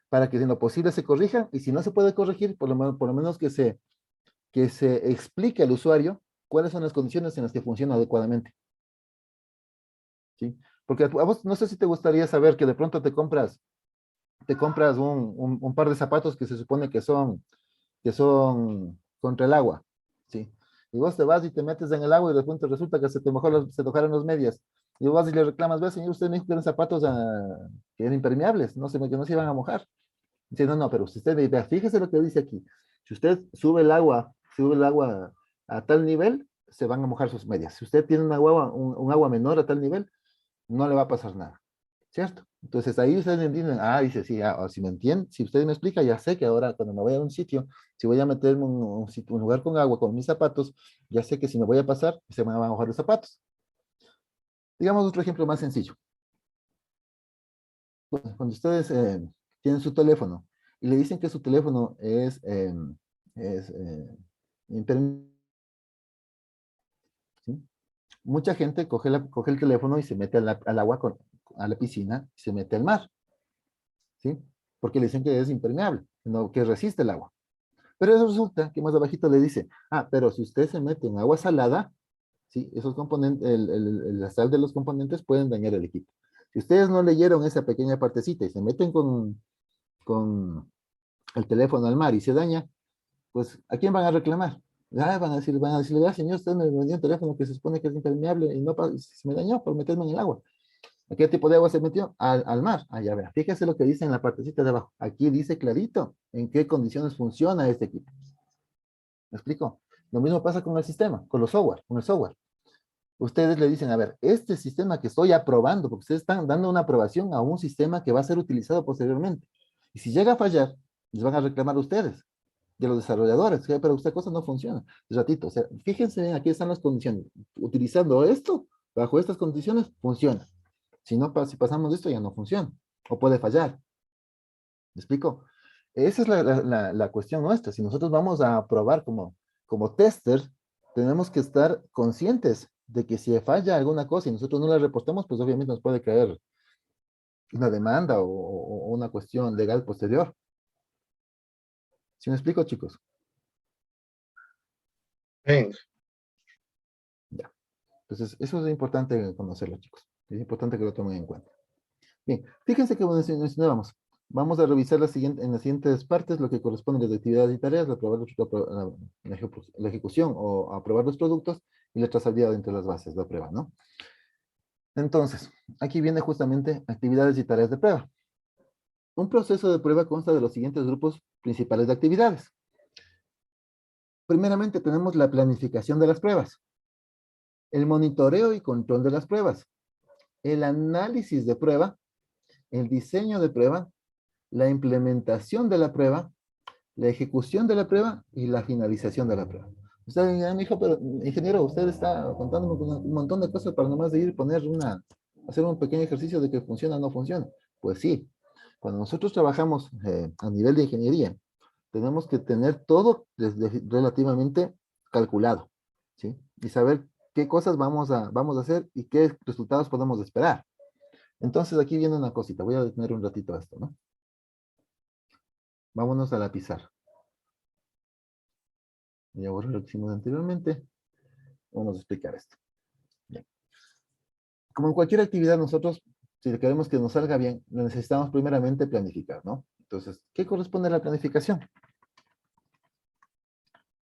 para que en lo posible se corrija, y si no se puede corregir, por lo menos que se explique al usuario cuáles son las condiciones en las que funciona adecuadamente. ¿Sí? Porque a vos no sé si te gustaría saber que de pronto te compras un par de zapatos que se supone que son contra el agua, ¿sí? Y vos te vas y te metes en el agua y de repente resulta que se te mojó se tocaron las medias. Y vos vas y le reclamas, ve, señor, usted me dijo que eran zapatos que eran impermeables, que no se iban a mojar. Dice, no, no, pero si usted vea, fíjese lo que dice aquí. Si usted sube el agua a tal nivel, se van a mojar sus medias. Si usted tiene un agua menor a tal nivel, no le va a pasar nada. ¿Cierto? Entonces ahí ustedes entienden, dice, sí, si me entienden, si usted me explica, ya sé que ahora cuando me voy a un sitio, si voy a meterme en un lugar con agua, con mis zapatos, ya sé que si me voy a pasar, se me van a mojar los zapatos. Digamos otro ejemplo más sencillo. Cuando ustedes tienen su teléfono y le dicen que su teléfono es impermeable, ¿sí? Mucha gente coge el teléfono y se mete al agua, a la piscina, y se mete al mar, ¿sí? Porque le dicen que es impermeable, no, que resiste el agua. Pero eso resulta que más abajito le dice, pero si usted se mete en agua salada, ¿sí? Esos componentes, la sal de los componentes pueden dañar el equipo. Si ustedes no leyeron esa pequeña partecita y se meten con el teléfono al mar y se daña, pues ¿a quién van a reclamar? Van a decirle, señor, usted me vendió un teléfono que se supone que es impermeable y no se me dañó por meterme en el agua. ¿A qué tipo de agua se metió? Al mar. Ya vea, fíjese lo que dice en la partecita de abajo. Aquí dice clarito en qué condiciones funciona este equipo. ¿Me explico? Lo mismo pasa con el sistema, con el software. Ustedes le dicen, a ver, este sistema que estoy aprobando, porque ustedes están dando una aprobación a un sistema que va a ser utilizado posteriormente. Y si llega a fallar, les van a reclamar a ustedes, de los desarrolladores, pero esta cosa no funciona. Un ratito, o sea, fíjense bien, aquí están las condiciones. Utilizando esto, bajo estas condiciones, funciona. Si no, si pasamos de esto, ya no funciona. O puede fallar. ¿Me explico? Esa es la cuestión nuestra. Si nosotros vamos a probar como tester, tenemos que estar conscientes de que si falla alguna cosa y nosotros no la reportamos, pues obviamente nos puede caer una demanda o una cuestión legal posterior. ¿Sí me explico, chicos? Sí. Ya. Entonces, eso es importante conocerlo, chicos. Es importante que lo tomen en cuenta. Bien, fíjense que mencionábamos. Vamos a revisar en las siguientes partes lo que corresponde a las actividades y tareas, aprobar la ejecución o aprobar los productos y la trazabilidad entre las bases de la prueba, ¿no? Entonces, aquí viene justamente actividades y tareas de prueba. Un proceso de prueba consta de los siguientes grupos principales de actividades. Primeramente tenemos la planificación de las pruebas, el monitoreo y control de las pruebas, el análisis de prueba, el diseño de prueba, la implementación de la prueba, la ejecución de la prueba y la finalización de la prueba. Usted ya me dijo, pero ingeniero, usted está contándome un montón de cosas para nomás de ir hacer un pequeño ejercicio de que funciona o no funciona. Pues sí, cuando nosotros trabajamos a nivel de ingeniería, tenemos que tener todo relativamente calculado, ¿sí? Y saber qué cosas vamos a hacer y qué resultados podemos esperar. Entonces aquí viene una cosita, voy a detener un ratito esto, ¿no? Vámonos a la pizarra. Voy a borrar lo que hicimos anteriormente. Vamos a explicar esto. Bien. Como en cualquier actividad, nosotros, si queremos que nos salga bien, necesitamos primeramente planificar, ¿no? Entonces, ¿qué corresponde a la planificación?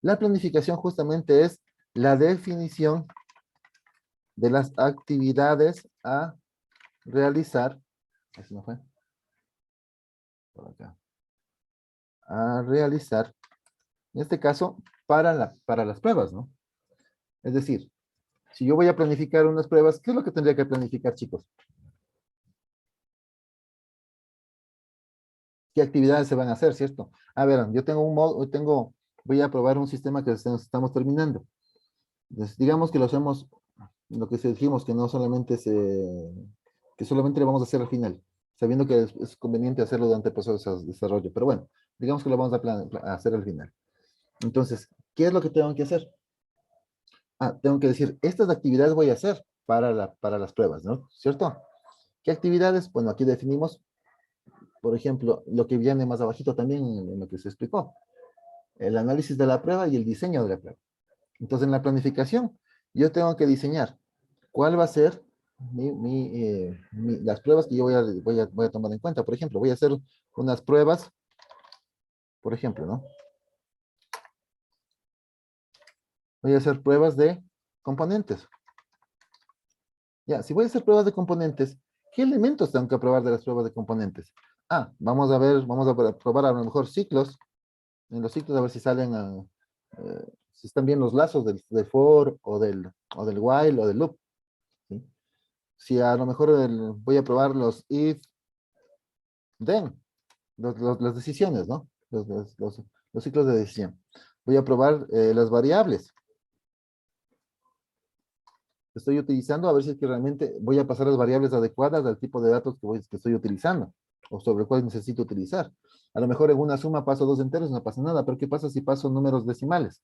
La planificación justamente es la definición de las actividades a realizar. ¿Eso no fue? Por acá. A realizar, en este caso, para las pruebas, ¿no? Es decir, si yo voy a planificar unas pruebas, ¿qué es lo que tendría que planificar, chicos? ¿Qué actividades se van a hacer, cierto? A ver, yo tengo voy a probar un sistema que estamos terminando. Entonces, digamos que lo hacemos, lo que dijimos, que no solamente que solamente lo vamos a hacer al final, sabiendo que es conveniente hacerlo durante el proceso de desarrollo. Pero bueno, digamos que lo vamos a hacer al final. Entonces, ¿qué es lo que tengo que hacer? Tengo que decir, estas actividades voy a hacer para las pruebas, ¿no? ¿Cierto? ¿Qué actividades? Bueno, aquí definimos, por ejemplo, lo que viene más abajito también en lo que se explicó. El análisis de la prueba y el diseño de la prueba. Entonces, en la planificación, yo tengo que diseñar cuál va a ser las pruebas que yo voy a tomar en cuenta. Por ejemplo, voy a hacer unas pruebas, por ejemplo, ¿no? Voy a hacer pruebas de componentes. Ya, si voy a hacer pruebas de componentes, ¿qué elementos tengo que probar de las pruebas de componentes? Ah, vamos a ver, vamos a probar a lo mejor ciclos. En los ciclos a ver si salen, si están bien los lazos del for o del while o del loop. ¿Sí? Si a lo mejor voy a probar los if, then, las decisiones, ¿no? Los ciclos de decisión. Voy a probar las variables que estoy utilizando, a ver si es que realmente voy a pasar las variables adecuadas al tipo de datos que estoy utilizando, o sobre el cual necesito utilizar. A lo mejor en una suma paso dos enteros, no pasa nada, pero ¿qué pasa si paso números decimales?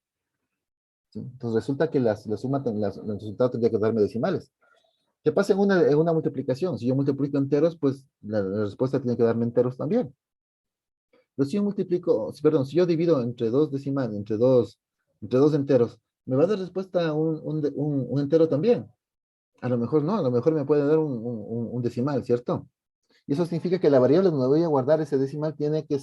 ¿Sí? Entonces resulta que la suma, el resultado tendría que darme decimales. ¿Qué pasa en una multiplicación? Si yo multiplico enteros, pues la respuesta tiene que darme enteros también. Pero si yo multiplico, perdón, si yo divido entre dos decimales, entre dos enteros, me va a dar respuesta un entero también. A lo mejor no, a lo mejor me puede dar un decimal, ¿cierto? Y eso significa que la variable donde voy a guardar ese decimal tiene que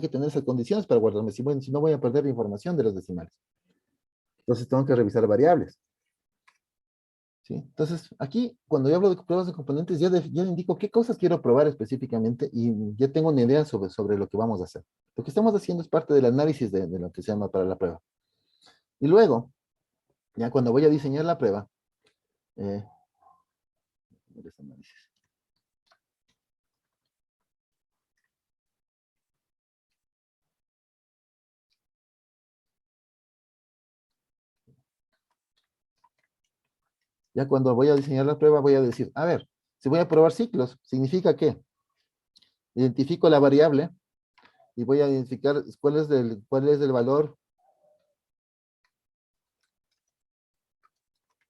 tener esas condiciones para guardarme. Si no voy a perder la información de los decimales. Entonces tengo que revisar variables. ¿Sí? Entonces, aquí, cuando yo hablo de pruebas de componentes, ya indico qué cosas quiero probar específicamente y ya tengo una idea sobre lo que vamos a hacer. Lo que estamos haciendo es parte del análisis de lo que se llama para la prueba. Y luego, ya cuando voy a diseñar la prueba, eh, ya cuando voy a diseñar la prueba, voy a decir, a ver, si voy a probar ciclos, significa que identifico la variable y voy a identificar cuál es el valor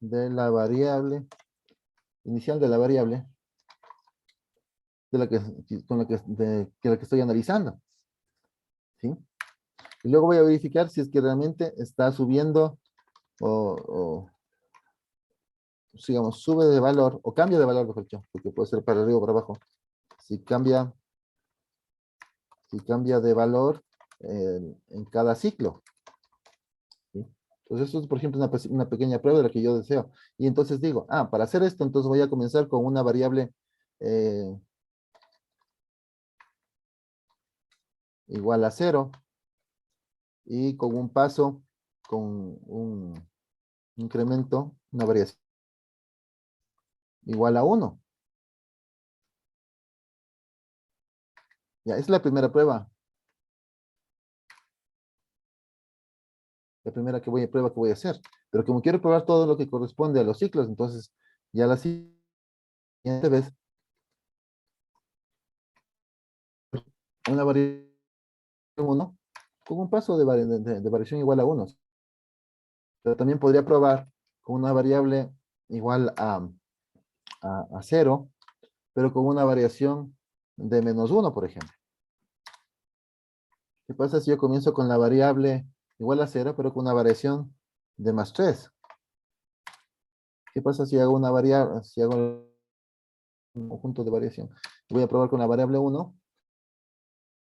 de la variable, inicial de la variable, de la que, la que estoy analizando. ¿Sí? Y luego voy a verificar si es que realmente está subiendo o digamos, sube de valor o cambia de valor, mejor dicho, porque puede ser para arriba o para abajo. Si cambia de valor en cada ciclo. ¿Sí? Entonces, eso es, por ejemplo, una pequeña prueba de lo que yo deseo. Y entonces digo, para hacer esto, entonces voy a comenzar con una variable igual a 0 y con un paso, con un incremento, una variación igual a 1. Ya, esa es la primera prueba. La primera prueba que voy a hacer. Pero como quiero probar todo lo que corresponde a los ciclos, entonces ya la siguiente vez, una variación 1 con un paso de variación igual a 1. Pero también podría probar con una variable igual a 0, pero con una variación de -1, por ejemplo. ¿Qué pasa si yo comienzo con la variable igual a 0, pero con una variación de +3? ¿Qué pasa si hago un conjunto de variación? Voy a probar con la variable 1,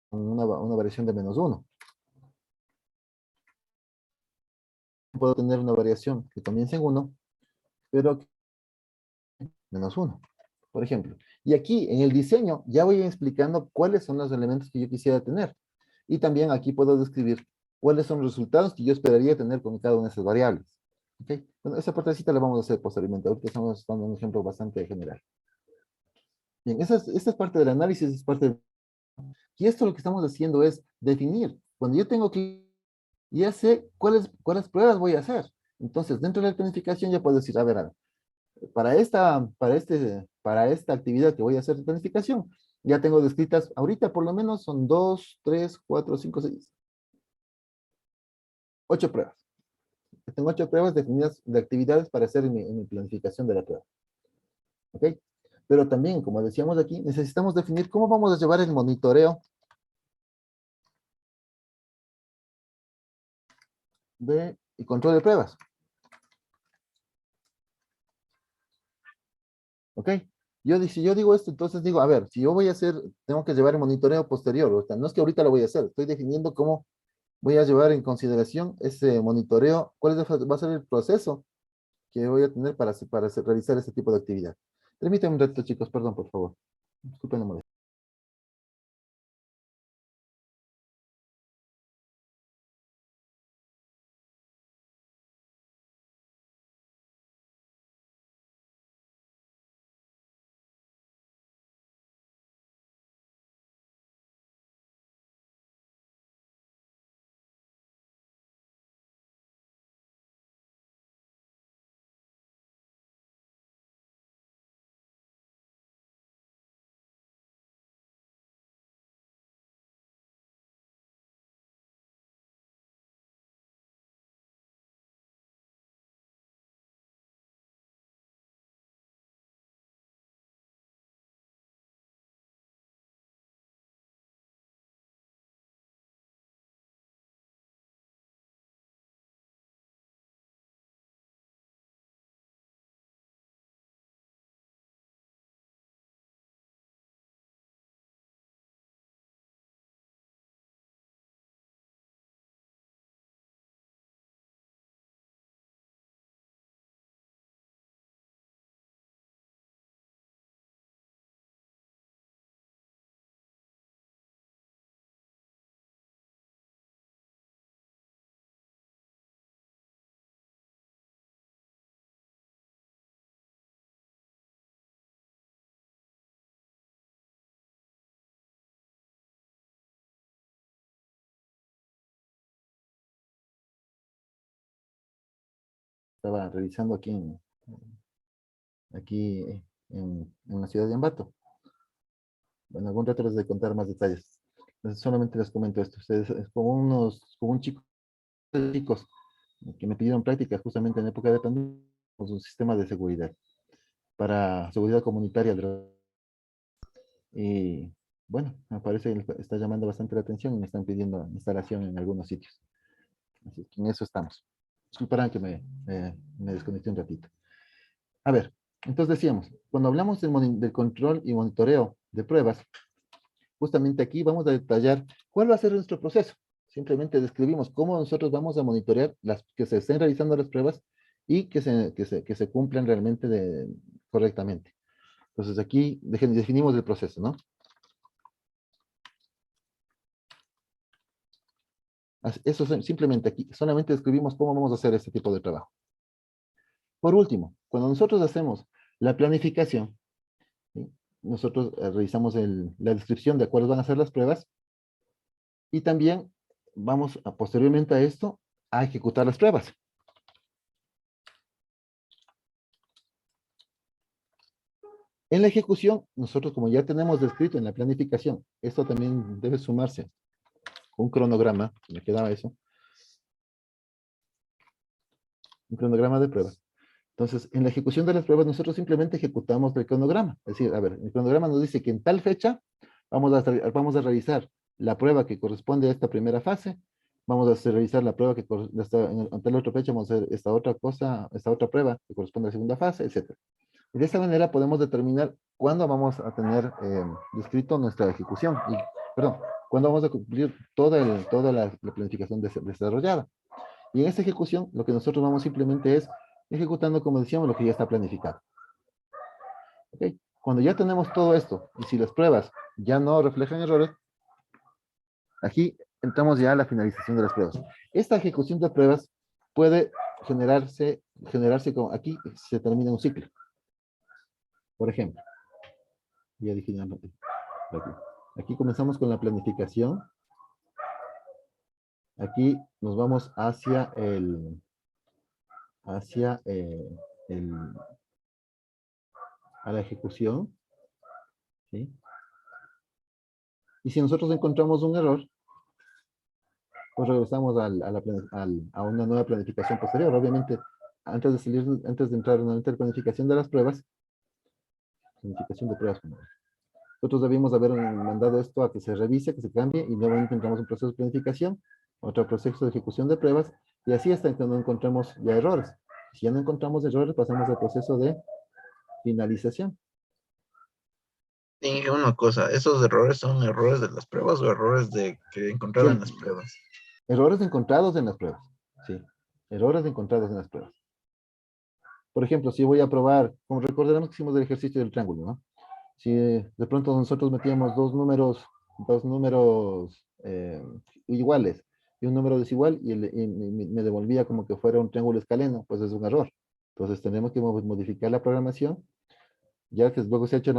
con una variación de -1. Puedo tener una variación que comience en 1, pero -1, por ejemplo. Y aquí en el diseño ya voy explicando cuáles son los elementos que yo quisiera tener. Y también aquí puedo describir cuáles son los resultados que yo esperaría tener con cada una de esas variables. ¿Ok? Bueno, esa partecita la vamos a hacer posteriormente. Ahorita estamos dando un ejemplo bastante general. Bien, esta es parte del análisis, es parte. Y esto lo que estamos haciendo es definir. Cuando yo tengo que, ya sé cuáles pruebas voy a hacer. Entonces, dentro de la planificación ya puedo decir, a ver, para esta actividad que voy a hacer de planificación, ya tengo descritas, ahorita por lo menos son 2, 3, 4, 5, 6, 8 pruebas. Tengo 8 pruebas definidas de actividades para hacer en mi planificación de la prueba. ¿Ok? Pero también, como decíamos aquí, necesitamos definir cómo vamos a llevar el monitoreo y control de pruebas. ¿Ok? Si yo digo esto, entonces digo, a ver, si yo voy a hacer, tengo que llevar el monitoreo posterior. O sea, no es que ahorita lo voy a hacer, estoy definiendo cómo voy a llevar en consideración ese monitoreo, va a ser el proceso que voy a tener para realizar este tipo de actividad. Permítanme un rato, chicos, perdón, por favor. Disculpen la molestia. Estaba revisando aquí en la ciudad de Ambato. Bueno, algún rato les de contar más detalles. Solamente les comento esto. Ustedes, es como un chico de chicos que me pidieron práctica justamente en época de pandemia con un sistema de seguridad para seguridad comunitaria. Y bueno, me parece que está llamando bastante la atención y me están pidiendo instalación en algunos sitios. Así que en eso estamos. Disculparán que me desconecté un ratito. A ver, entonces decíamos, cuando hablamos del control y monitoreo de pruebas, justamente aquí vamos a detallar cuál va a ser nuestro proceso. Simplemente describimos cómo nosotros vamos a monitorear que se estén realizando las pruebas y que se cumplan realmente correctamente. Entonces aquí definimos el proceso, ¿no? Eso simplemente aquí, solamente describimos cómo vamos a hacer este tipo de trabajo. Por último, cuando nosotros hacemos la planificación, ¿sí? Nosotros revisamos la descripción de cuáles van a ser las pruebas y también vamos posteriormente a esto a ejecutar las pruebas. En la ejecución, nosotros como ya tenemos descrito en la planificación, esto también debe sumarse un cronograma, me quedaba eso, un cronograma de pruebas. Entonces, en la ejecución de las pruebas, nosotros simplemente ejecutamos el cronograma. Es decir, a ver, el cronograma nos dice que en tal fecha vamos a realizar la prueba que corresponde a esta primera fase, vamos a realizar la prueba que en tal otra fecha, vamos a hacer esta otra cosa, esta otra prueba que corresponde a la segunda fase, etc. Y de esta manera podemos determinar cuándo vamos a tener descrito nuestra ejecución, perdón, cuándo vamos a cumplir toda la planificación desarrollada. Y en esta ejecución, lo que nosotros vamos simplemente es ejecutando, como decíamos, lo que ya está planificado. ¿Okay? Cuando ya tenemos todo esto, y si las pruebas ya no reflejan errores, aquí entramos ya a la finalización de las pruebas. Esta ejecución de pruebas puede generarse como aquí se termina un ciclo. Por ejemplo, ya dije, aquí comenzamos con la planificación. Aquí nos vamos hacia a la ejecución, ¿sí? Y si nosotros encontramos un error, pues regresamos a una nueva planificación posterior. Obviamente, antes de entrar en una planificación de las pruebas, planificación de pruebas, nosotros debimos haber mandado esto a que se revise, que se cambie, y nuevamente entramos en un proceso de planificación, otro proceso de ejecución de pruebas, y así hasta que no encontremos ya errores. Si ya no encontramos errores, pasamos al proceso de finalización. Y una cosa, ¿esos errores son errores de las pruebas o errores de que encontraron Sí. en las pruebas? Errores encontrados en las pruebas. Sí, errores encontrados en las pruebas. Por ejemplo, si voy a probar, como recordaremos que hicimos el ejercicio del triángulo, ¿no? Si de pronto nosotros metíamos dos números iguales y un número desigual y me devolvía como que fuera un triángulo escaleno, pues es un error. Entonces tenemos que modificar la programación. Ya que luego se ha hecho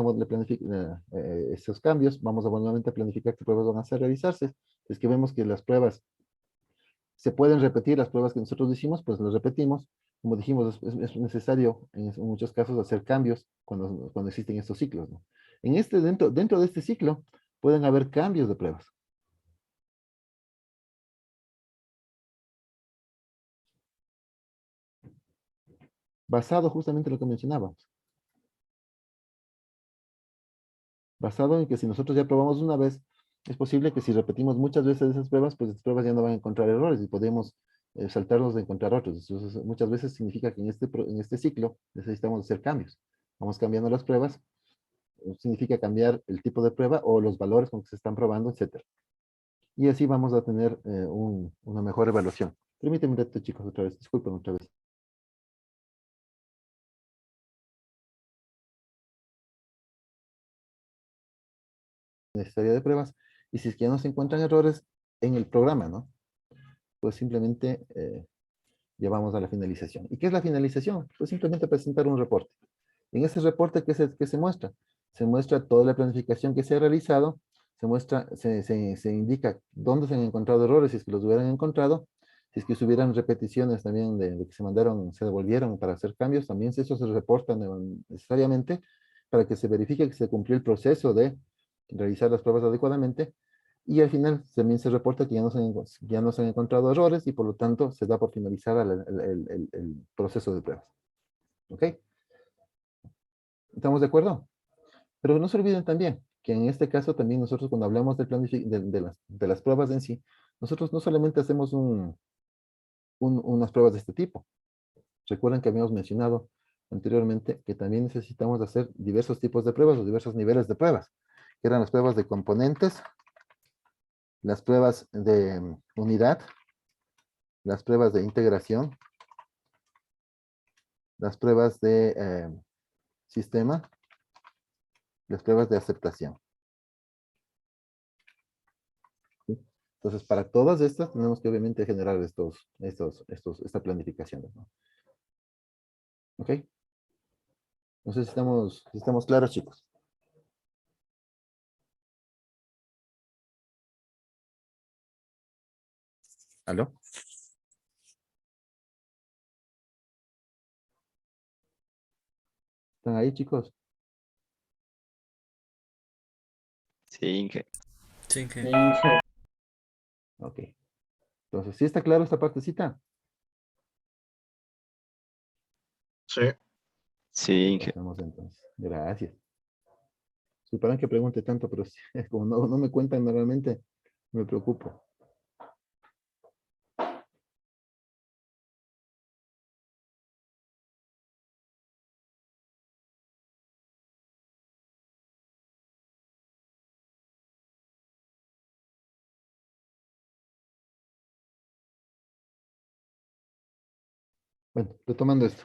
esos cambios, vamos a nuevamente a planificar qué pruebas van a hacer realizarse. Es que vemos que las pruebas se pueden repetir, las pruebas que nosotros hicimos, pues las repetimos. Como dijimos, es necesario en muchos casos hacer cambios cuando existen estos ciclos, ¿no? Dentro de este ciclo pueden haber cambios de pruebas. Basado justamente en lo que mencionábamos. Basado en que si nosotros ya probamos una vez, es posible que si repetimos muchas veces esas pruebas, pues las pruebas ya no van a encontrar errores y podemos saltarnos de encontrar otros. Entonces, muchas veces significa que en este ciclo necesitamos hacer cambios. Vamos cambiando las pruebas, significa cambiar el tipo de prueba o los valores con que se están probando, etcétera. Y así vamos a tener una mejor evaluación. Permíteme un reto, chicos, otra vez. Disculpen otra vez. Necesaria de pruebas. Y si es que ya no se encuentran errores en el programa, ¿no? Pues simplemente llevamos a la finalización. ¿Y qué es la finalización? Pues simplemente presentar un reporte. En ese reporte, ¿qué se muestra? Se muestra toda la planificación que se ha realizado, se indica dónde se han encontrado errores, si es que los hubieran encontrado, si es que hubieran repeticiones también de que se mandaron, se devolvieron para hacer cambios, también eso se reporta necesariamente para que se verifique que se cumplió el proceso de realizar las pruebas adecuadamente y al final también se reporta que ya no se han encontrado errores y por lo tanto se da por finalizada el proceso de pruebas. ¿Ok? ¿Estamos de acuerdo? Pero no se olviden también que en este caso también nosotros cuando hablamos de las pruebas en sí, nosotros no solamente hacemos unas pruebas de este tipo. Recuerden que habíamos mencionado anteriormente que también necesitamos hacer diversos tipos de pruebas o diversos niveles de pruebas, que eran las pruebas de componentes, las pruebas de unidad, las pruebas de integración, las pruebas de sistema, las pruebas de aceptación. ¿Sí? Entonces, para todas estas tenemos que obviamente generar esta planificación, ¿no? ¿Ok? No sé si estamos claros, chicos. ¿Aló? ¿Están ahí, chicos? Sí, Inge. Sí, que. Ok. Entonces, ¿sí está claro esta partecita? Sí. Sí, Inge. Empezamos entonces. Gracias. Disculparán que pregunte tanto, pero sí, como no me cuentan normalmente, me preocupo. Bueno, retomando esto.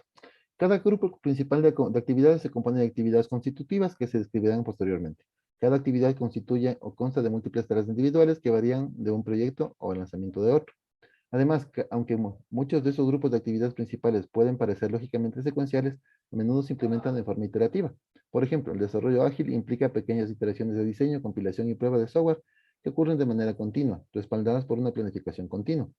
Cada grupo principal de actividades se compone de actividades constitutivas que se describirán posteriormente. Cada actividad constituye o consta de múltiples tareas individuales que varían de un proyecto o el lanzamiento de otro. Además, aunque muchos de esos grupos de actividades principales pueden parecer lógicamente secuenciales, a menudo se implementan de forma iterativa. Por ejemplo, el desarrollo ágil implica pequeñas iteraciones de diseño, compilación y prueba de software que ocurren de manera continua, respaldadas por una planificación continua.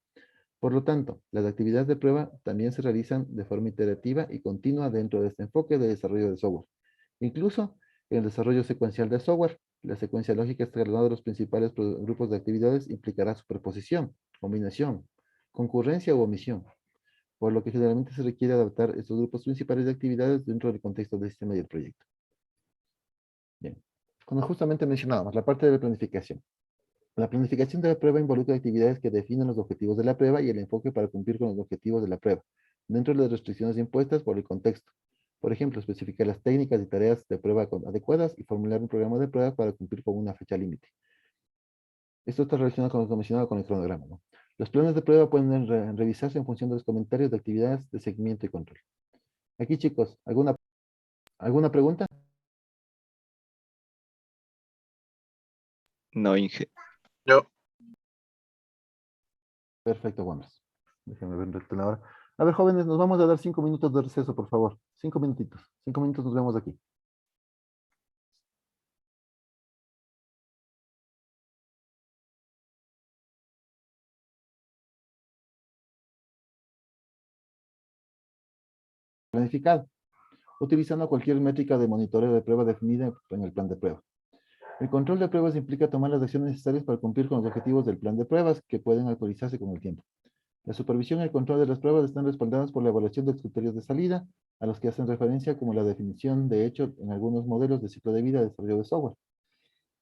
Por lo tanto, las actividades de prueba también se realizan de forma iterativa y continua dentro de este enfoque de desarrollo de software. Incluso en el desarrollo secuencial de software, la secuencia lógica escalonada de los principales grupos de actividades implicará superposición, combinación, concurrencia u omisión, por lo que generalmente se requiere adaptar estos grupos principales de actividades dentro del contexto del sistema y del proyecto. Bien, como justamente mencionábamos, la parte de la planificación. La planificación de la prueba involucra actividades que definen los objetivos de la prueba y el enfoque para cumplir con los objetivos de la prueba, dentro de las restricciones impuestas por el contexto. Por ejemplo, especificar las técnicas y tareas de prueba adecuadas y formular un programa de prueba para cumplir con una fecha límite. Esto está relacionado con lo que mencionaba con el cronograma, ¿no? Los planes de prueba pueden revisarse en función de los comentarios de actividades de seguimiento y control. Aquí, chicos, ¿alguna pregunta? No, Inge. Yo, Perfecto, Juanes. Déjenme ver la hora. A ver, jóvenes, nos vamos a dar 5 minutos de receso, por favor. 5 minutitos. 5 minutos nos vemos aquí. Planificado, utilizando cualquier métrica de monitoreo de prueba definida en el plan de prueba. El control de pruebas implica tomar las acciones necesarias para cumplir con los objetivos del plan de pruebas que pueden actualizarse con el tiempo. La supervisión y el control de las pruebas están respaldadas por la evaluación de los criterios de salida, a los que hacen referencia como la definición de hecho en algunos modelos de ciclo de vida de desarrollo de software.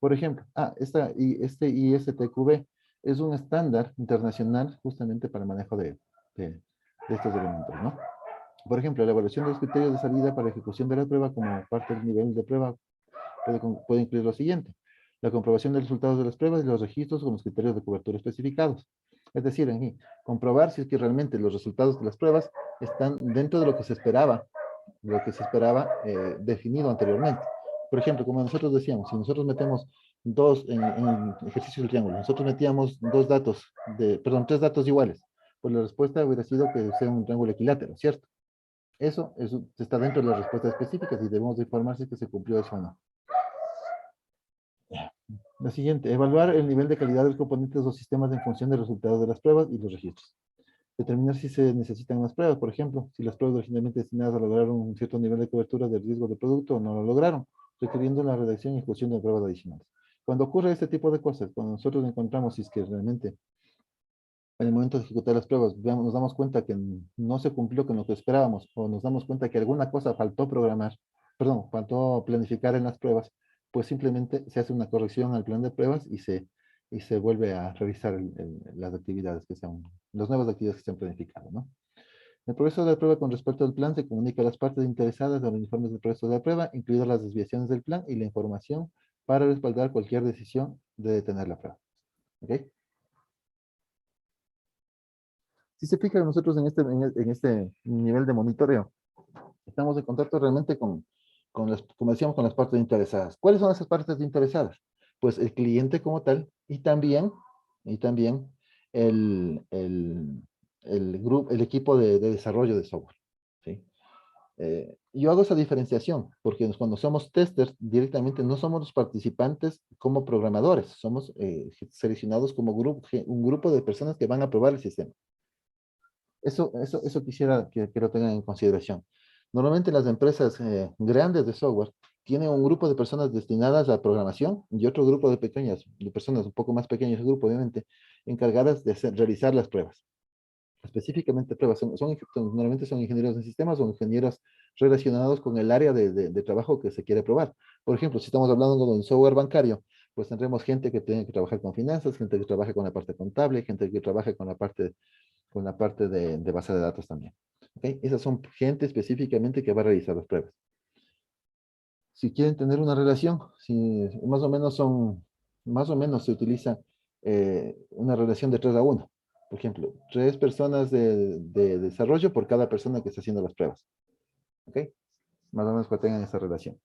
Por ejemplo, este ISTQB es un estándar internacional justamente para el manejo de estos elementos, ¿no? Por ejemplo, la evaluación de los criterios de salida para ejecución de la prueba como parte del nivel de prueba puede incluir lo siguiente: la comprobación de los resultados de las pruebas y los registros con los criterios de cobertura especificados. Es decir, aquí, comprobar si es que realmente los resultados de las pruebas están dentro de lo que se esperaba definido anteriormente. Por ejemplo, como nosotros decíamos, si nosotros metemos en ejercicio del triángulo, nosotros metíamos tres datos iguales, pues la respuesta hubiera sido que sea un triángulo equilátero, ¿cierto? Eso está dentro de las respuestas específicas y debemos de informar si es que se cumplió eso o no. La siguiente, evaluar el nivel de calidad de los componentes o sistemas en función de los resultados de las pruebas y los registros. Determinar si se necesitan más pruebas, por ejemplo, si las pruebas originalmente destinadas a lograr un cierto nivel de cobertura del riesgo de producto no lo lograron, requiriendo la redacción y ejecución de pruebas adicionales. Cuando ocurre este tipo de cosas, cuando nosotros encontramos si es que realmente en el momento de ejecutar las pruebas nos damos cuenta que no se cumplió con lo que esperábamos, o nos damos cuenta que alguna cosa faltó planificar en las pruebas, pues simplemente se hace una corrección al plan de pruebas y se vuelve a revisar las actividades las nuevas actividades que se han planificado, ¿no? El progreso de la prueba con respecto al plan se comunica a las partes interesadas en los informes de progreso de la prueba, incluidas las desviaciones del plan y la información para respaldar cualquier decisión de detener la prueba. ¿Ok? Si se fijan nosotros en este nivel de monitoreo, estamos en contacto realmente como decíamos, con las partes interesadas. ¿Cuáles son esas partes interesadas? Pues el cliente como tal y también el equipo de desarrollo de software. ¿Sí? Yo hago esa diferenciación porque cuando somos testers directamente no somos los participantes como programadores, somos seleccionados como un grupo de personas que van a probar el sistema. Eso quisiera que lo tengan en consideración. Normalmente las empresas grandes de software tienen un grupo de personas destinadas a programación y otro grupo de personas un poco más pequeños, grupo obviamente, encargadas de realizar las pruebas. Específicamente pruebas, normalmente son ingenieros de sistemas o ingenieros relacionados con el área de trabajo que se quiere probar. Por ejemplo, si estamos hablando de un software bancario, pues tendremos gente que tiene que trabajar con finanzas, gente que trabaja con la parte contable, gente que trabaja con la parte de base de datos también. ¿Okay? Esas son gente específicamente que va a realizar las pruebas. Si quieren tener una relación, si más o menos se utiliza una relación de 3 a 1. Por ejemplo, 3 personas de desarrollo por cada persona que está haciendo las pruebas. ¿Ok? Más o menos que tengan esa relación.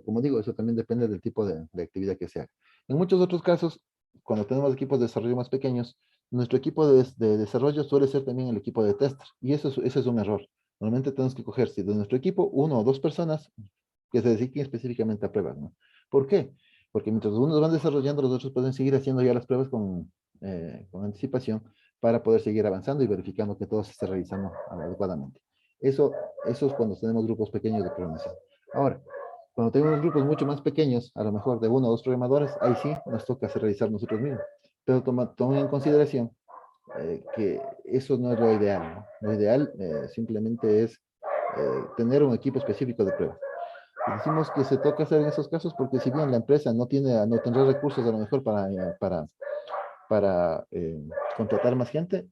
Como digo, eso también depende del tipo de actividad que se haga. En muchos otros casos, cuando tenemos equipos de desarrollo más pequeños, nuestro equipo de desarrollo suele ser también el equipo de tester. Y eso es un error. Normalmente tenemos que coger, si de nuestro equipo, 1 o 2 personas que se dediquen específicamente a pruebas, ¿no? ¿Por qué? Porque mientras unos van desarrollando, los otros pueden seguir haciendo ya las pruebas con anticipación para poder seguir avanzando y verificando que todo se esté realizando adecuadamente. Eso es cuando tenemos grupos pequeños de programación. Ahora, cuando tenemos grupos mucho más pequeños, a lo mejor de 1 o 2 programadores, ahí sí nos toca hacer realizar nosotros mismos. Pero tomen en consideración que eso no es lo ideal, ¿no? Lo ideal simplemente es tener un equipo específico de pruebas. Y decimos que se toca hacer en esos casos porque si bien la empresa no tendrá recursos a lo mejor para contratar más gente,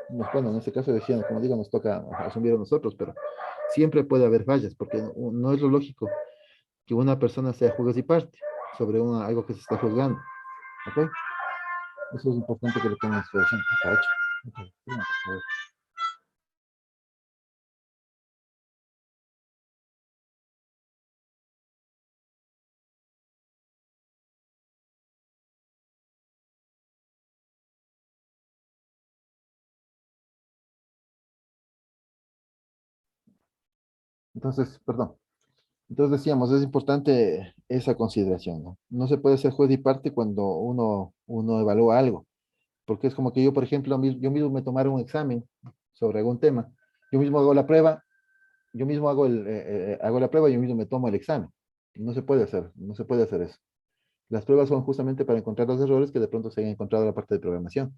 bueno, en este caso decían, como digo, nos toca asumir a nosotros, pero siempre puede haber fallas porque no es lo lógico que una persona sea juez y parte sobre algo que se está juzgando. ¿Ok? Eso es importante que lo tengan en consideración. Está hecho. Ok, bien, por favor. Entonces, perdón. Entonces decíamos, es importante esa consideración, ¿no? No se puede ser juez y parte cuando uno evalúa algo, porque es como que yo, por ejemplo, yo mismo me tomara un examen sobre algún tema, yo mismo hago la prueba, yo mismo hago la prueba y yo mismo me tomo el examen. No se puede hacer, no se puede hacer eso. Las pruebas son justamente para encontrar los errores que de pronto se hayan encontrado en la parte de programación.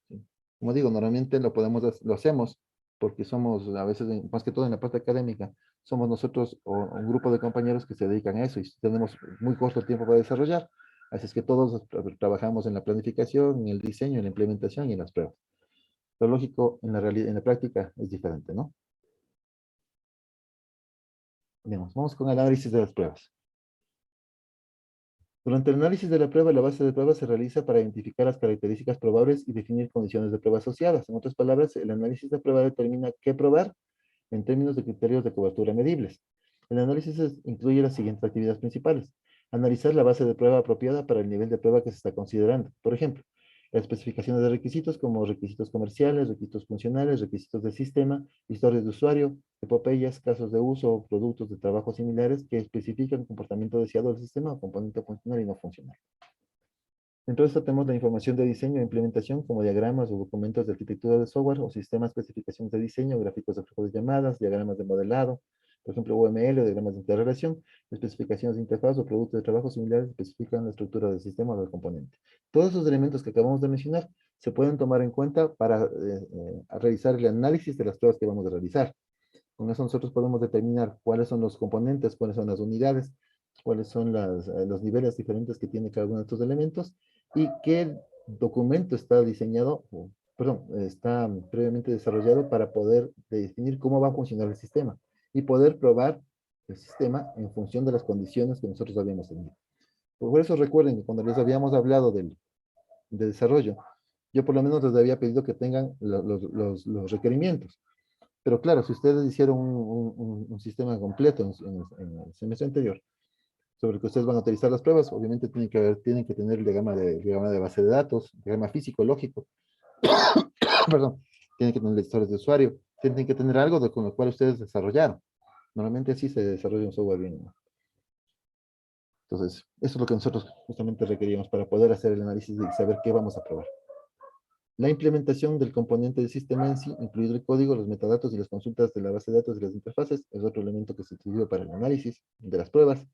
¿Sí? Como digo, normalmente lo hacemos porque somos, a veces, más que todo en la parte académica, somos nosotros o un grupo de compañeros que se dedican a eso y tenemos muy corto tiempo para desarrollar. Así es que todos trabajamos en la planificación, en el diseño, en la implementación y en las pruebas. Lo lógico, en la realidad, en la práctica es diferente, ¿no? Bien, vamos con el análisis de las pruebas. Durante el análisis de la prueba, la base de pruebas se realiza para identificar las características probables y definir condiciones de prueba asociadas. En otras palabras, el análisis de prueba determina qué probar en términos de criterios de cobertura medibles. El análisis incluye las siguientes actividades principales. Analizar la base de prueba apropiada para el nivel de prueba que se está considerando. Por ejemplo, las especificaciones de requisitos como requisitos comerciales, requisitos funcionales, requisitos del sistema, historias de usuario, epopeyas, casos de uso o productos de trabajo similares que especifican el comportamiento deseado del sistema o componente funcional y no funcional. Dentro de esto tenemos la información de diseño e implementación como diagramas o documentos de arquitectura de software o sistemas, especificaciones de diseño, gráficos de flujo de llamadas, diagramas de modelado, por ejemplo UML o diagramas de interrelación, especificaciones de interfaz o productos de trabajo similares especifican la estructura del sistema o del componente. Todos esos elementos que acabamos de mencionar se pueden tomar en cuenta para realizar el análisis de las pruebas que vamos a realizar. Con eso nosotros podemos determinar cuáles son los componentes, cuáles son las unidades, cuáles son los niveles diferentes que tiene cada uno de estos elementos y qué documento está diseñado, perdón, está previamente desarrollado para poder definir cómo va a funcionar el sistema y poder probar el sistema en función de las condiciones que nosotros habíamos tenido. Por eso recuerden que cuando les habíamos hablado de desarrollo, yo por lo menos les había pedido que tengan los requerimientos. Pero claro, si ustedes hicieron un sistema completo en el semestre anterior, sobre el que ustedes van a utilizar las pruebas, obviamente tienen que tener el diagrama de base de datos, diagrama físico, lógico, perdón, tienen que tener historias de usuario, tienen que tener algo con lo cual ustedes desarrollaron. Normalmente así se desarrolla un software bien, ¿no? Entonces, eso es lo que nosotros justamente requeríamos para poder hacer el análisis y saber qué vamos a probar. La implementación del componente del sistema en sí, incluido el código, los metadatos y las consultas de la base de datos y las interfaces, es otro elemento que se utiliza para el análisis de las pruebas.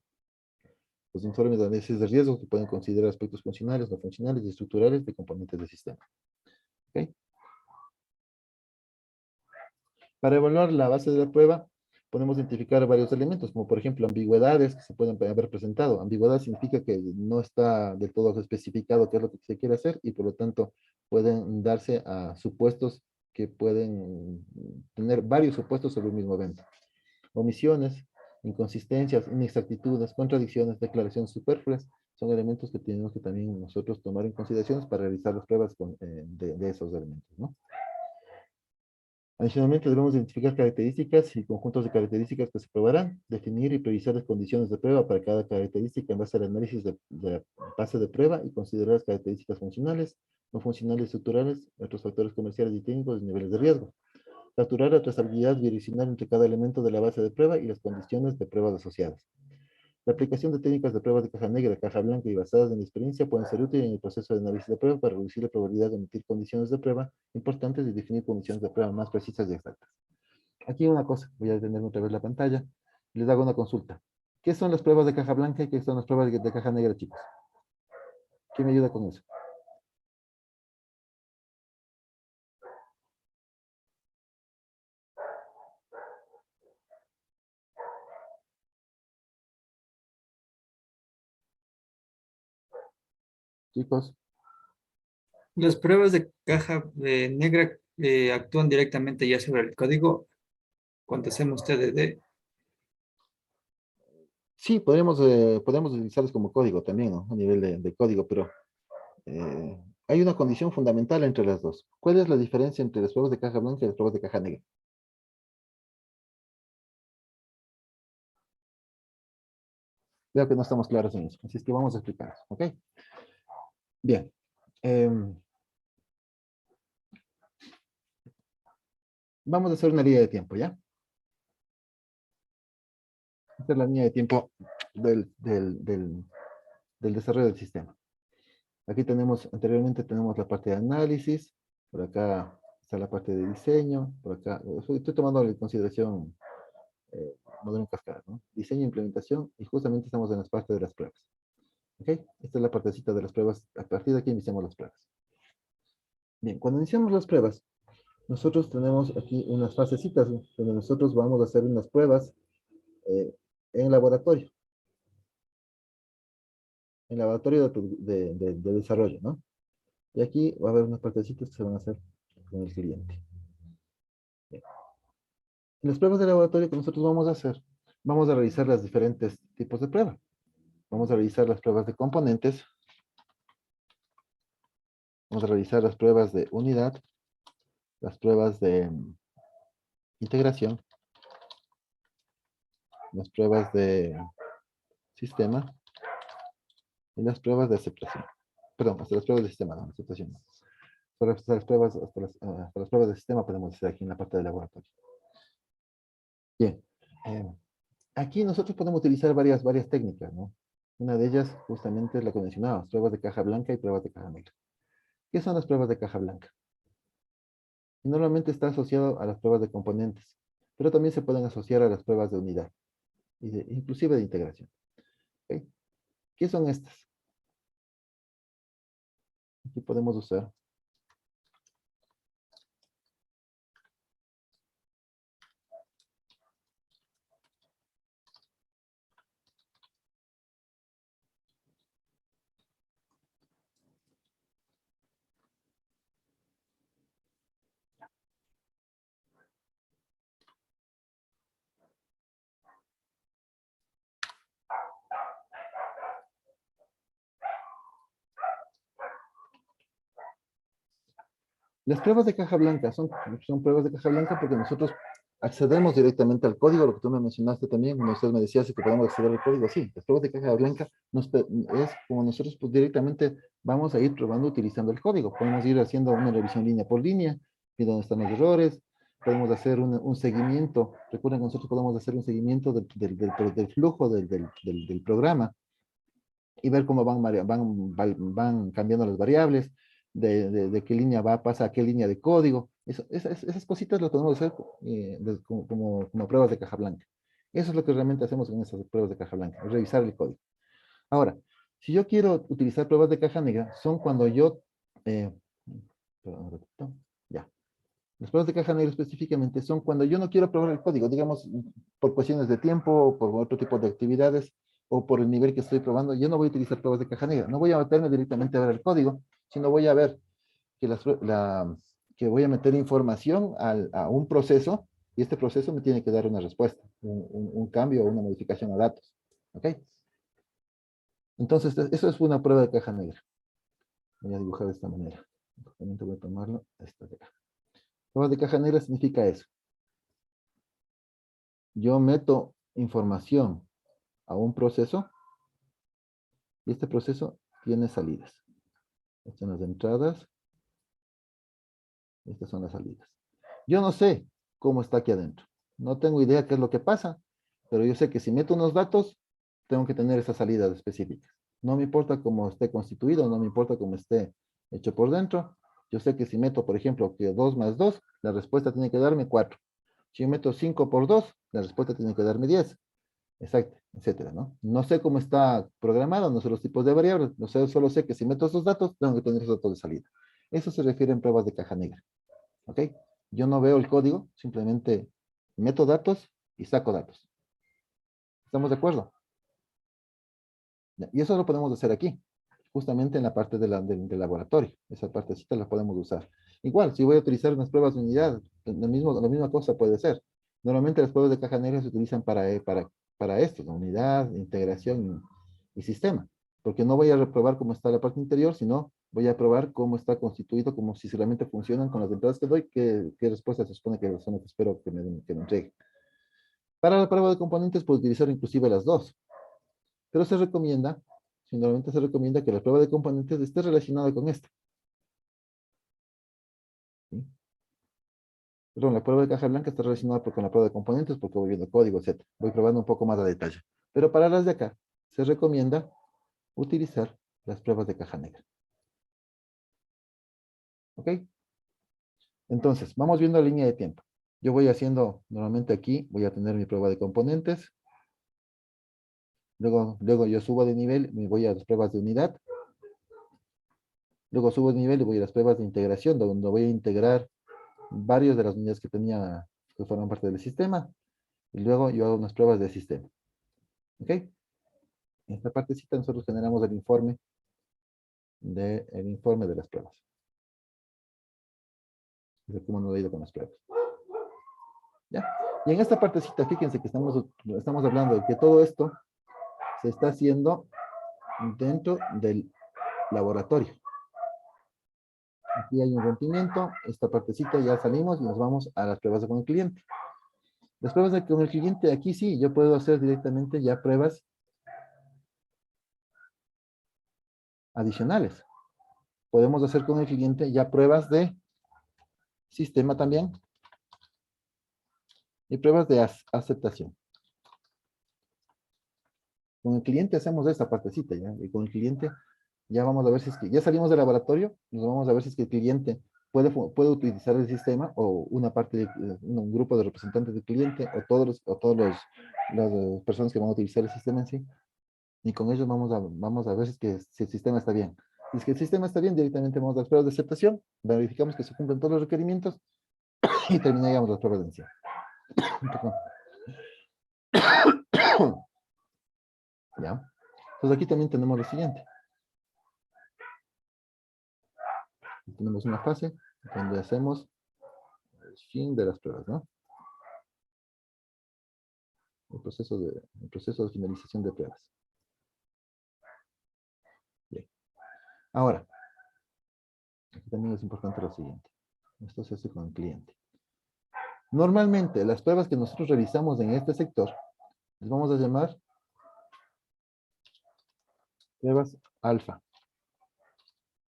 Los informes de análisis de riesgo que pueden considerar aspectos funcionales, no funcionales y estructurales de componentes del sistema. ¿Okay? Para evaluar la base de la prueba, podemos identificar varios elementos, como por ejemplo ambigüedades que se pueden haber presentado. Ambigüedad significa que no está del todo especificado qué es lo que se quiere hacer y por lo tanto pueden darse a supuestos que pueden tener varios supuestos sobre un mismo evento. Omisiones, inconsistencias, inexactitudes, contradicciones, declaraciones superfluas son elementos que tenemos que también nosotros tomar en consideración para realizar las pruebas de esos elementos, ¿no? Adicionalmente, debemos identificar características y conjuntos de características que se probarán, definir y precisar las condiciones de prueba para cada característica en base al análisis de la base de prueba y considerar las características funcionales, no funcionales, estructurales, otros factores comerciales y técnicos y niveles de riesgo. Capturar la trazabilidad bidireccional entre cada elemento de la base de prueba y las condiciones de pruebas asociadas. La aplicación de técnicas de pruebas de caja negra, caja blanca y basadas en la experiencia pueden ser útiles en el proceso de análisis de prueba para reducir la probabilidad de emitir condiciones de prueba importantes y definir condiciones de prueba más precisas y exactas. Aquí una cosa, voy a detenerme otra vez la pantalla, les hago una consulta. ¿Qué son las pruebas de caja blanca y qué son las pruebas de caja negra, chicos? ¿Quién me ayuda con eso? Chicos, Las pruebas de caja negra actúan directamente ya sobre el código cuando hacemos TDD. sí, podemos utilizarlos como código también, ¿no? A nivel de código, pero hay una condición fundamental entre las dos. ¿Cuál es la diferencia entre las pruebas de caja blanca y las pruebas de caja negra? Veo que no estamos claros en eso, así es que vamos a explicar, ¿ok? Bien. Vamos a hacer una línea de tiempo, ¿ya? Esta es la línea de tiempo del desarrollo del sistema. Aquí tenemos, anteriormente tenemos la parte de análisis, por acá está la parte de diseño, por acá, estoy tomando en consideración modelo en cascada, ¿no? Diseño, implementación, y justamente estamos en las partes de las pruebas. ¿Ok? Esta es la partecita de las pruebas, a partir de aquí iniciamos las pruebas. Bien, cuando iniciamos las pruebas, nosotros tenemos aquí unas fasecitas, ¿no? Donde nosotros vamos a hacer unas pruebas en laboratorio. En laboratorio de desarrollo, ¿no? Y aquí va a haber unas partecitas que se van a hacer con el cliente. Bien. En las pruebas de laboratorio que nosotros vamos a hacer, vamos a realizar los diferentes tipos de pruebas. Vamos a realizar las pruebas de componentes. Vamos a realizar las pruebas de unidad, las pruebas de integración, las pruebas de sistema y las pruebas de aceptación. Perdón, hasta las pruebas de sistema, no, aceptación no. Hasta las pruebas de sistema podemos hacer aquí en la parte de laboratorio. Bien. Aquí nosotros podemos utilizar varias técnicas, ¿no? Una de ellas justamente es la que mencionaba, pruebas de caja blanca y pruebas de caja negra. ¿Qué son las pruebas de caja blanca? Y normalmente está asociado a las pruebas de componentes, pero también se pueden asociar a las pruebas de unidad, inclusive de integración. ¿Okay? ¿Qué son estas? Aquí podemos usar las pruebas de caja blanca. Son pruebas de caja blanca porque nosotros accedemos directamente al código, lo que tú me mencionaste también, cuando usted me decías que podemos acceder al código. Sí, las pruebas de caja blanca es como nosotros pues, directamente vamos a ir probando utilizando el código. Podemos ir haciendo una revisión línea por línea, y dónde están los errores. Podemos hacer un seguimiento. Recuerden que nosotros podemos hacer un seguimiento del flujo del programa y ver cómo van cambiando las variables, de qué línea pasa a qué línea de código. Esas cositas las podemos hacer como pruebas de caja blanca. Eso es lo que realmente hacemos en esas pruebas de caja blanca, revisar el código. Ahora, si yo quiero utilizar pruebas de caja negra, son cuando yo... perdón, un ratito, ya. Las pruebas de caja negra específicamente son cuando yo no quiero probar el código, digamos, por cuestiones de tiempo, o por otro tipo de actividades, o por el nivel que estoy probando. Yo no voy a utilizar pruebas de caja negra. No voy a meterme directamente a ver el código, sino voy a ver que voy a meter información a un proceso, y este proceso me tiene que dar una respuesta, un cambio o una modificación a datos. ¿Ok? Entonces, eso es una prueba de caja negra. Voy a dibujar de esta manera. También voy a tomarlo esta de acá. Pruebas de caja negra significa eso. Yo meto información a un proceso y este proceso tiene salidas. Estas son las entradas. Estas son las salidas. Yo no sé cómo está aquí adentro. No tengo idea qué es lo que pasa, pero yo sé que si meto unos datos, tengo que tener esas salidas específicas. No me importa cómo esté constituido, no me importa cómo esté hecho por dentro. Yo sé que si meto, por ejemplo, que 2 más 2, la respuesta tiene que darme 4. Si yo meto 5 por 2, la respuesta tiene que darme 10. Exacto, etcétera, ¿no? No sé cómo está programado, no sé los tipos de variables, no sé, solo sé que si meto esos datos, tengo que tener esos datos de salida. Eso se refiere en pruebas de caja negra. ¿Ok? Yo no veo el código, simplemente meto datos y saco datos. ¿Estamos de acuerdo? Y eso lo podemos hacer aquí, justamente en la parte del laboratorio. Esa partecita la podemos usar. Igual, si voy a utilizar unas pruebas de unidad, la misma cosa puede ser. Normalmente las pruebas de caja negra se utilizan para esto, la unidad, integración y sistema. Porque no voy a reprobar cómo está la parte interior, sino voy a probar cómo está constituido, como si realmente funcionan con las entradas que doy, qué respuesta se supone que son las que espero que me entregue. Para la prueba de componentes puedo utilizar inclusive las dos, pero se recomienda, generalmente se recomienda que la prueba de componentes esté relacionada con esta. ¿Sí? Perdón, la prueba de caja blanca está relacionada con la prueba de componentes porque voy viendo código, etc. Voy probando un poco más a detalle. Pero para las de acá, se recomienda utilizar las pruebas de caja negra. ¿Ok? Entonces, vamos viendo la línea de tiempo. Yo voy haciendo, normalmente aquí, voy a tener mi prueba de componentes. Luego yo subo de nivel, me voy a las pruebas de unidad. Luego subo de nivel y voy a las pruebas de integración, donde voy a integrar varios de las unidades que tenía, que forman parte del sistema. Y luego yo hago unas pruebas de sistema. ¿Ok? En esta partecita nosotros generamos el informe de las pruebas. De cómo nos ha ido con las pruebas. ¿Ya? Y en esta partecita, fíjense que estamos hablando de que todo esto se está haciendo dentro del laboratorio. Aquí hay un rompimiento, esta partecita ya salimos y nos vamos a las pruebas con el cliente. Las pruebas con el cliente, aquí sí, yo puedo hacer directamente ya pruebas adicionales. Podemos hacer con el cliente ya pruebas de sistema también y pruebas de aceptación. Con el cliente hacemos esta partecita ya, y con el cliente ya vamos a ver si es que, ya salimos del laboratorio, nos vamos a ver si es que el cliente puede utilizar el sistema o una parte, un grupo de representantes del cliente o todos las personas que van a utilizar el sistema en sí. Y con ellos vamos a ver si el sistema está bien. Si es que el sistema está bien, directamente vamos a las pruebas de aceptación, verificamos que se cumplen todos los requerimientos y terminamos las pruebas de encima. ¿Ya? Entonces aquí también tenemos lo siguiente. Tenemos una fase donde hacemos el fin de las pruebas, ¿no? El proceso de finalización de pruebas. Bien. Ahora, aquí también es importante lo siguiente. Esto se hace con el cliente. Normalmente, las pruebas que nosotros realizamos en este sector, les vamos a llamar pruebas alfa.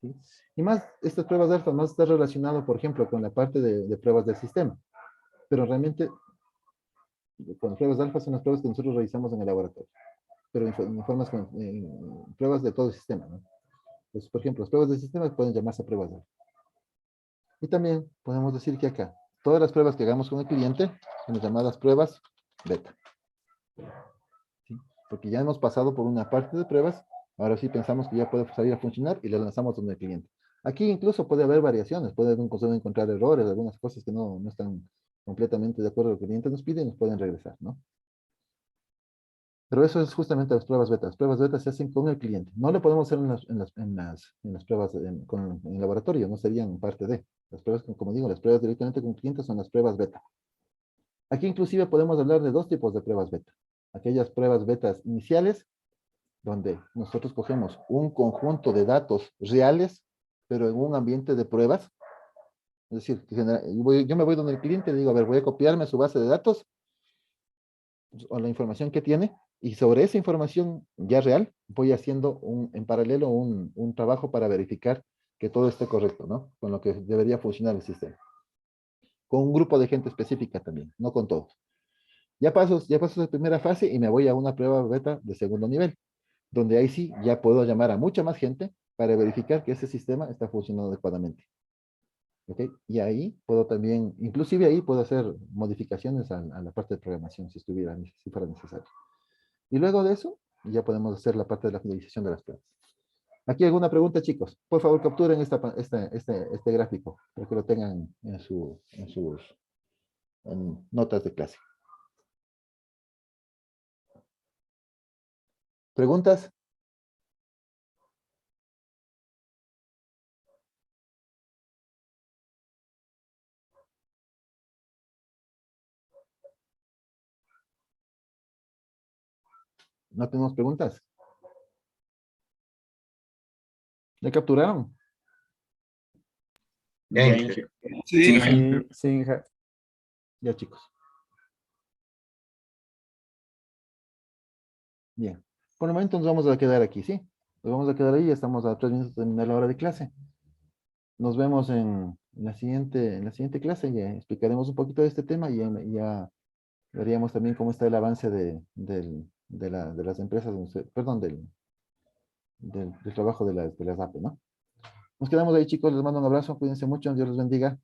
¿Sí? Y más, estas pruebas de alfa más está relacionado, por ejemplo, con la parte de pruebas del sistema. Pero realmente, con pruebas de alfa son las pruebas que nosotros realizamos en el laboratorio. Pero en pruebas de todo el sistema, ¿no? Pues, por ejemplo, las pruebas del sistema pueden llamarse pruebas de alfa. Y también podemos decir que acá, todas las pruebas que hagamos con el cliente son llamadas pruebas beta. ¿Sí? Porque ya hemos pasado por una parte de pruebas, ahora sí pensamos que ya puede salir a funcionar y le lanzamos donde el cliente. Aquí incluso puede haber variaciones, puede encontrar errores, algunas cosas que no están completamente de acuerdo con lo que el cliente nos pide y nos pueden regresar, ¿no? Pero eso es justamente las pruebas beta. Las pruebas beta se hacen con el cliente. No lo podemos hacer en las pruebas en el laboratorio, no serían parte de. Las pruebas, como digo, las pruebas directamente con el cliente son las pruebas beta. Aquí inclusive podemos hablar de dos tipos de pruebas beta. Aquellas pruebas betas iniciales, donde nosotros cogemos un conjunto de datos reales, pero en un ambiente de pruebas. Es decir, yo me voy donde el cliente y le digo, a ver, voy a copiarme su base de datos o la información que tiene, y sobre esa información ya real, voy haciendo en paralelo un trabajo para verificar que todo esté correcto, ¿no? Con lo que debería funcionar el sistema. Con un grupo de gente específica también, no con todos. Ya paso la primera fase y me voy a una prueba beta de segundo nivel, donde ahí sí ya puedo llamar a mucha más gente para verificar que ese sistema está funcionando adecuadamente. ¿Ok? Y ahí puedo también, inclusive ahí puedo hacer modificaciones a la parte de programación si fuera necesario. Y luego de eso, ya podemos hacer la parte de la finalización de las pruebas. ¿Aquí alguna pregunta, chicos? Por favor, capturen este gráfico para que lo tengan en sus notas de clase. ¿Preguntas? ¿No tenemos preguntas? ¿Le capturaron? Ya, Ya, Inge. Inge. Sí, Sí, sí, Inge. Ya, chicos. Bien. Por el momento nos vamos a quedar aquí, ¿sí? Nos vamos a quedar ahí, ya estamos a 3 minutos de terminar la hora de clase. Nos vemos en la siguiente clase, ya explicaremos un poquito de este tema y ya veríamos también cómo está el avance de las empresas, perdón, del trabajo de las APE, ¿no? Nos quedamos ahí, chicos, les mando un abrazo, cuídense mucho, Dios los bendiga.